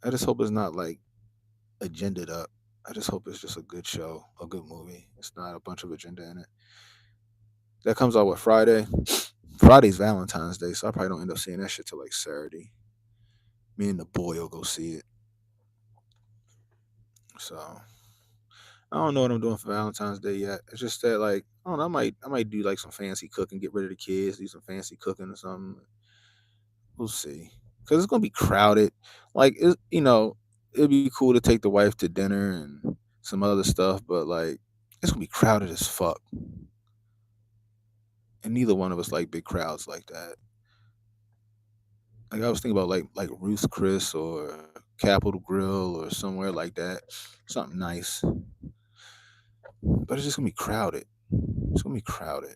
I just hope it's not like agendaed up. I just hope it's just a good show, a good movie. It's not a bunch of agenda in it. That comes out what, Friday? Friday's Valentine's Day, so I probably don't end up seeing that shit till like Saturday. Me and the boy will go see it. So I don't know what I'm doing for Valentine's Day yet. It's just that like I don't know. I might do like some fancy cooking, get rid of the kids, do some fancy cooking or something. We'll see, because it's gonna be crowded. Like it'd be cool to take the wife to dinner and some other stuff, but like it's gonna be crowded as fuck. And neither one of us like big crowds like that. Like I was thinking about like Ruth Chris or Capital Grill or somewhere like that, something nice. But it's just gonna be crowded. It's gonna be crowded.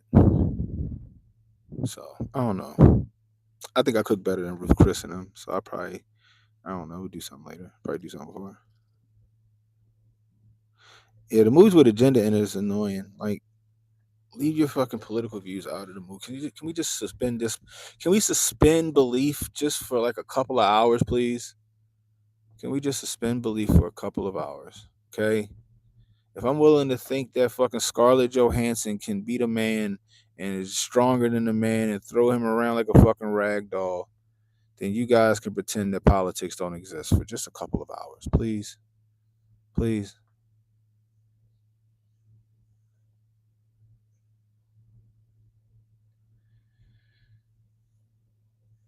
So I don't know. I think I cook better than Ruth Chris and them. So I don't know. We'll do something later. Probably do something before. Yeah, the movies with agenda in it is annoying. Like, leave your fucking political views out of the movie. Can we just suspend this? Can we suspend belief just for like a couple of hours, please? Can we just suspend belief for a couple of hours? Okay. If I'm willing to think that fucking Scarlett Johansson can beat a man and is stronger than a man and throw him around like a fucking rag doll, then you guys can pretend that politics don't exist for just a couple of hours, please. Please.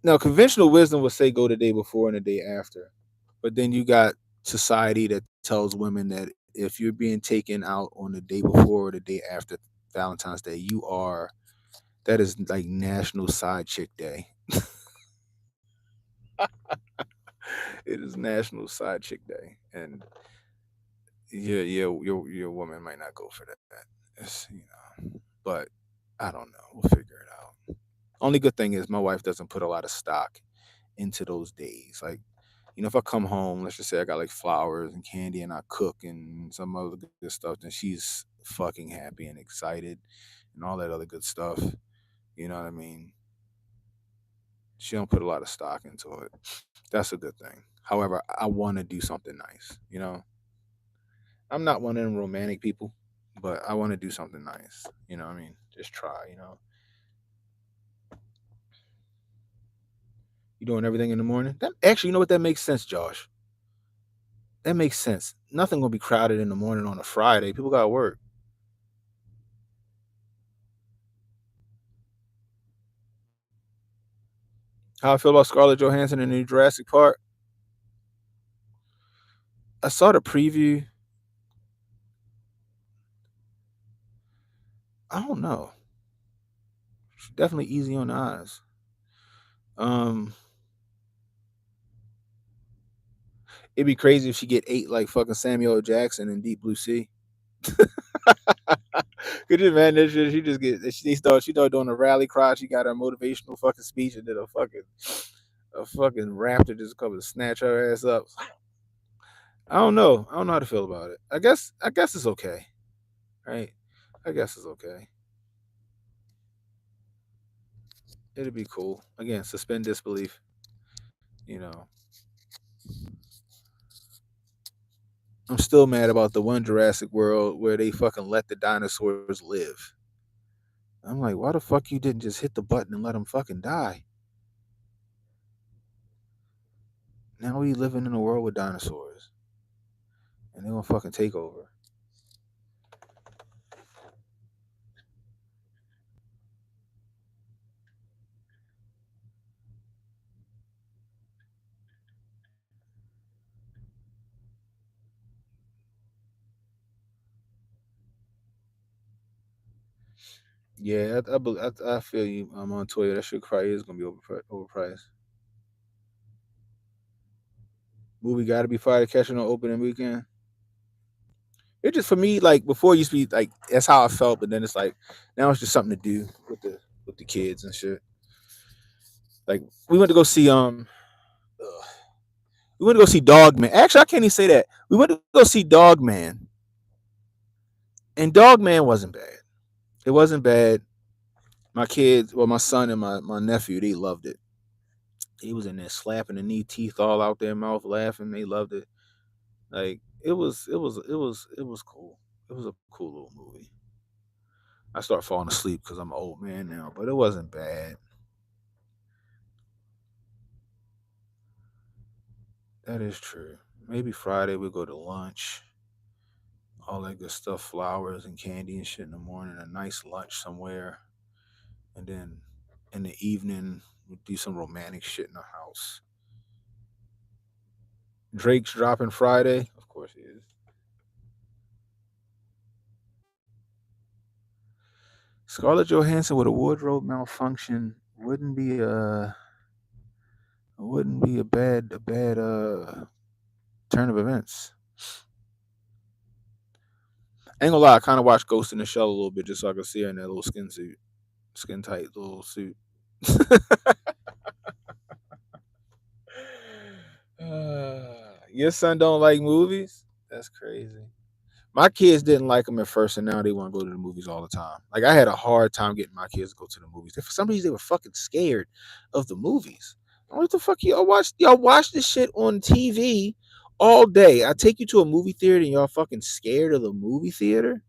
Now, conventional wisdom would say go the day before and the day after, but then you got society that tells women that if you're being taken out on the day before or the day after Valentine's Day, that is like National Side Chick Day. It is National Side Chick Day, and your woman might not go for that. But I don't know. We'll figure it out. Only good thing is my wife doesn't put a lot of stock into those days. Like, if I come home, let's just say I got like flowers and candy and I cook and some other good stuff, then she's fucking happy and excited and all that other good stuff. You know what I mean? She don't put a lot of stock into it. That's a good thing. However, I want to do something nice. I'm not one of them romantic people, but I want to do something nice. You know what I mean? Just try. You doing everything in the morning? That actually, you know what? That makes sense, Josh. That makes sense. Nothing gonna be crowded in the morning on a Friday. People gotta work. How I feel about Scarlett Johansson in the new Jurassic Park? I saw the preview. I don't know. She's definitely easy on the eyes. Um, it'd be crazy if she get ate like fucking Samuel L. Jackson in Deep Blue Sea. Could you imagine this shit? She started doing a rally cry. She got her motivational fucking speech and did a fucking raptor just come and snatch her ass up. I don't know. I don't know how to feel about it. I guess it's okay. Right? I guess it's okay. It'd be cool. Again, suspend disbelief. You know. I'm still mad about the one Jurassic World where they fucking let the dinosaurs live. I'm like, why the fuck you didn't just hit the button and let them fucking die? Now we living in a world with dinosaurs, and they gonna fucking take over. Yeah, I feel you. I'm on Twitter. That shit probably is gonna be overpriced. Movie got to be fire to catch it on opening weekend. It just for me like before it used to be like that's how I felt, but then it's like now it's just something to do with the kids and shit. Like we went to go see ugh, we went to go see Dogman. Actually, I can't even say that. We went to go see Dogman, and Dogman wasn't bad. It wasn't bad. My kids, well, my son and my nephew, they loved it. He was in there slapping the knee teeth all out their mouth, laughing. They loved it. Like it was cool. It was a cool little movie. I start falling asleep because I'm an old man now, but it wasn't bad. That is true. Maybe Friday we'll go to lunch, all that good stuff, flowers and candy and shit in the morning, a nice lunch somewhere, and then in the evening we'll do some romantic shit in the house. Drake's dropping Friday, of course he is. Scarlett Johansson with a wardrobe malfunction wouldn't be a bad turn of events. I ain't gonna lie, I kind of watched Ghost in the Shell a little bit just so I could see her in that little skin tight little suit. Your son don't like movies? That's crazy. My kids didn't like them at first, and now they want to go to the movies all the time. Like I had a hard time getting my kids to go to the movies. For some reason, they were fucking scared of the movies. What the fuck y'all watch? Y'all watch this shit on TV all day. I take you to a movie theater, and y'all fucking scared of the movie theater.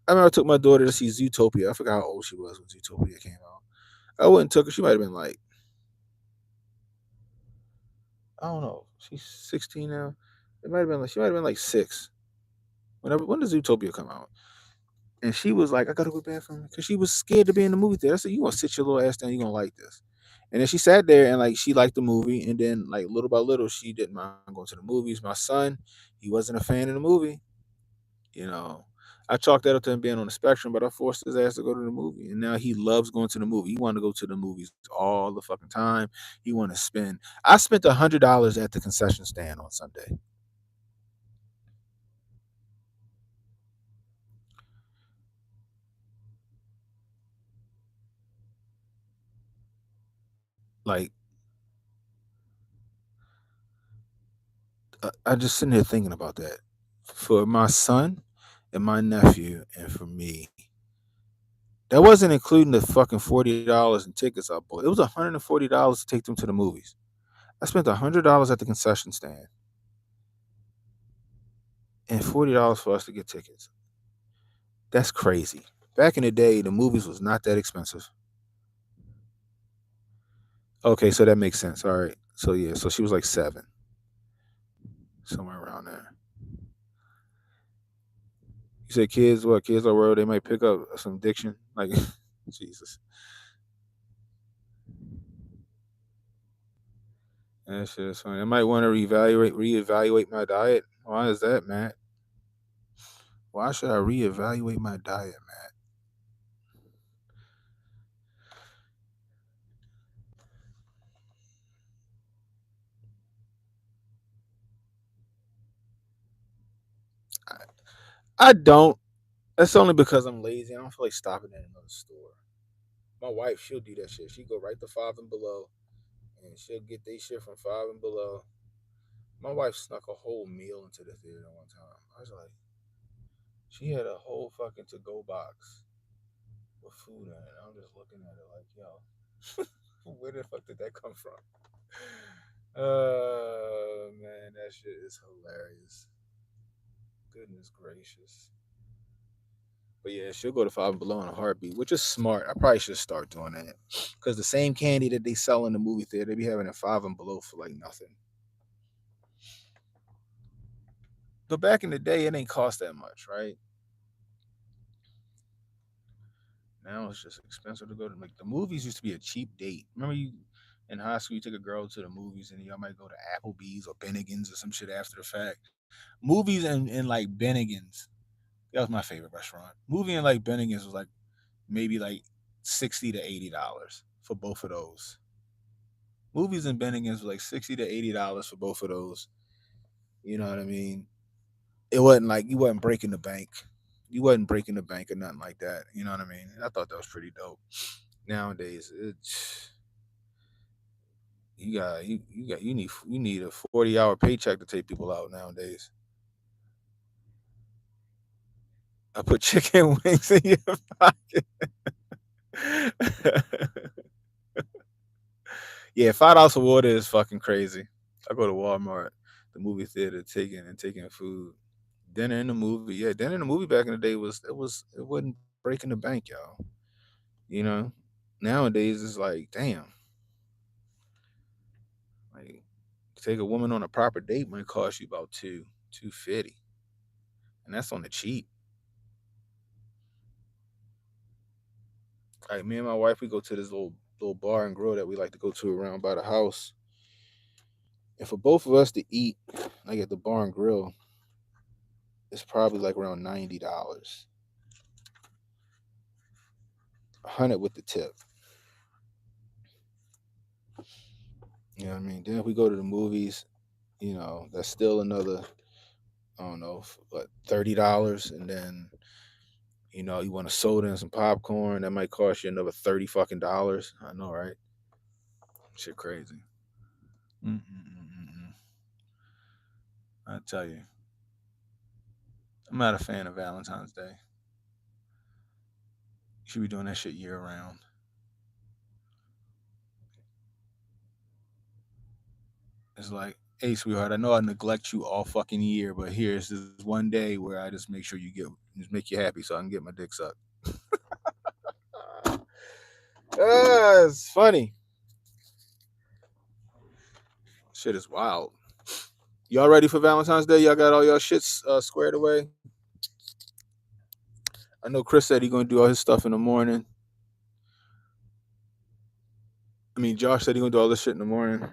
I remember I took my daughter to see Zootopia. I forgot how old she was when Zootopia came out. I went and took her. She might have been like, I don't know. She's 16 now. It might have been like she might have been like 6. When does Zootopia come out? And she was like, I gotta go to the bathroom because she was scared to be in the movie theater. I said, you gonna sit your little ass down, you gonna like this. And then she sat there and like she liked the movie, and then like little by little she didn't mind going to the movies. My son, he wasn't a fan of the movie. You know, I chalked that up to him being on the spectrum, but I forced his ass to go to the movie, and now he loves going to the movie. He wanted to go to the movies all the fucking time. He want to spend. I spent $100 at the concession stand on Sunday. Like I just sitting here thinking about that. For my son and my nephew, and for me, that wasn't including the fucking $40 in tickets I bought. It was $140 to take them to the movies. I spent $100 at the concession stand and $40 for us to get tickets. That's crazy. Back in the day, the movies was not that expensive. Okay, so that makes sense. All right. So yeah, so she was like 7, somewhere around there. You said kids, what kids are worried they might pick up some addiction? Like Jesus. That shit is funny. I might want to reevaluate my diet. Why is that, Matt? Why should I reevaluate my diet, Matt? I don't. That's only because I'm lazy. I don't feel like stopping at another store. My wife, she'll do that shit. She go right to Five and Below, and she'll get they shit from Five and Below. My wife snuck a whole meal into the theater one time. I was like, she had a whole fucking to go box with food in it. I'm just looking at it like, yo, where the fuck did that come from? Man, that shit is hilarious. Goodness gracious. But yeah, she'll go to Five and Below in a heartbeat, which is smart. I probably should start doing that because the same candy that they sell in the movie theater, they be having at Five and Below for like nothing. But back in the day, it ain't cost that much, right? Now it's just expensive to go to. Like the movies used to be a cheap date. Remember you in high school, you took a girl to the movies, and y'all might go to Applebee's or Bennigan's or some shit after the fact. Movies and like Bennigan's, that was my favorite restaurant. Movie in like Bennigan's was like maybe like $60 to $80 for both of those. Movies in Bennigan's was like $60 to $80 for both of those. You know what I mean? It wasn't like you wasn't breaking the bank. You wasn't breaking the bank or nothing like that. You know what I mean? I thought that was pretty dope. Nowadays, it's you need a 40-hour paycheck to take people out nowadays. I put chicken wings in your pocket. Yeah, $5 for water is fucking crazy. I go to Walmart, the movie theater, taking food. Dinner in the movie, yeah, dinner in the movie back in the day it wasn't breaking the bank, y'all. You know, nowadays it's like, damn, like to take a woman on a proper date might cost you about 250, and that's on the cheap. Like me and my wife, we go to this little bar and grill that we like to go to around by the house, and for both of us to eat, like at the bar and grill, it's probably like around $90, 100 with the tip. You know what I mean? Then if we go to the movies, that's still another, I don't know, what, $30, and then you want a soda and some popcorn, that might cost you another 30 fucking dollars. I know, right? Shit, crazy. Mm-mm-mm-mm. I tell you, I'm not a fan of Valentine's Day. You should be doing that shit year round. It's like, hey, sweetheart, I know I neglect you all fucking year, but here's this one day where I just make sure just make you happy so I can get my dick sucked. It's funny. Shit is wild. Y'all ready for Valentine's Day? Y'all got all y'all shits squared away? I know Chris said he's gonna do all his stuff in the morning. I mean, Josh said he's gonna do all this shit in the morning.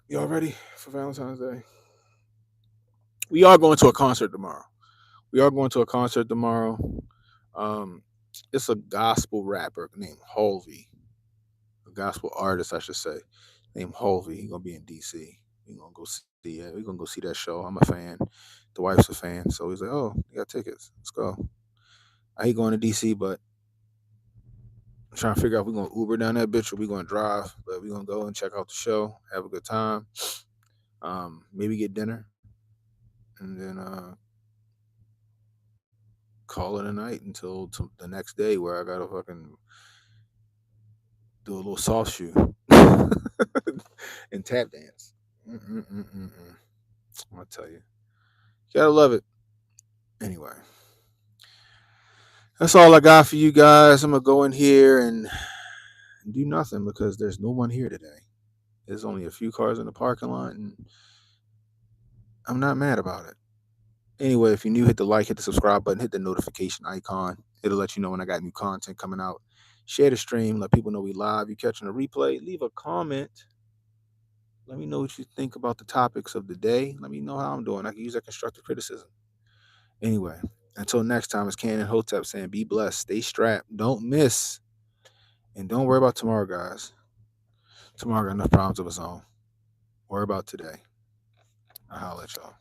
Y'all ready for Valentine's Day? We are going to a concert tomorrow. It's a gospel rapper named Holvey, a gospel artist, I should say, named Holvey. He's gonna be in DC. We're gonna go see it. We're gonna go see that show. I'm a fan. The wife's a fan, so he's like, "Oh, you got tickets? Let's go." I hate going to DC, but I'm trying to figure out if we're gonna Uber down that bitch or we're gonna drive. But we're gonna go and check out the show, have a good time. Maybe get dinner, and then call it a night until the next day where I gotta fucking do a little soft shoe and tap dance. I'm gonna tell you, gotta love it. Anyway, that's all I got for you guys. I'm gonna go in here and do nothing because there's no one here today. There's only a few cars in the parking lot, and I'm not mad about it. Anyway, if you're new, hit the like, hit the subscribe button, hit the notification icon. It'll let you know when I got new content coming out. Share the stream, let people know we live. You catching a replay, leave a comment. Let me know what you think about the topics of the day. Let me know how I'm doing. I can use that constructive criticism. Anyway, until next time, it's Ken and Hotep saying be blessed, stay strapped, don't miss, and don't worry about tomorrow, guys. Tomorrow got enough problems of its own. Worry about today. I'll holler at y'all.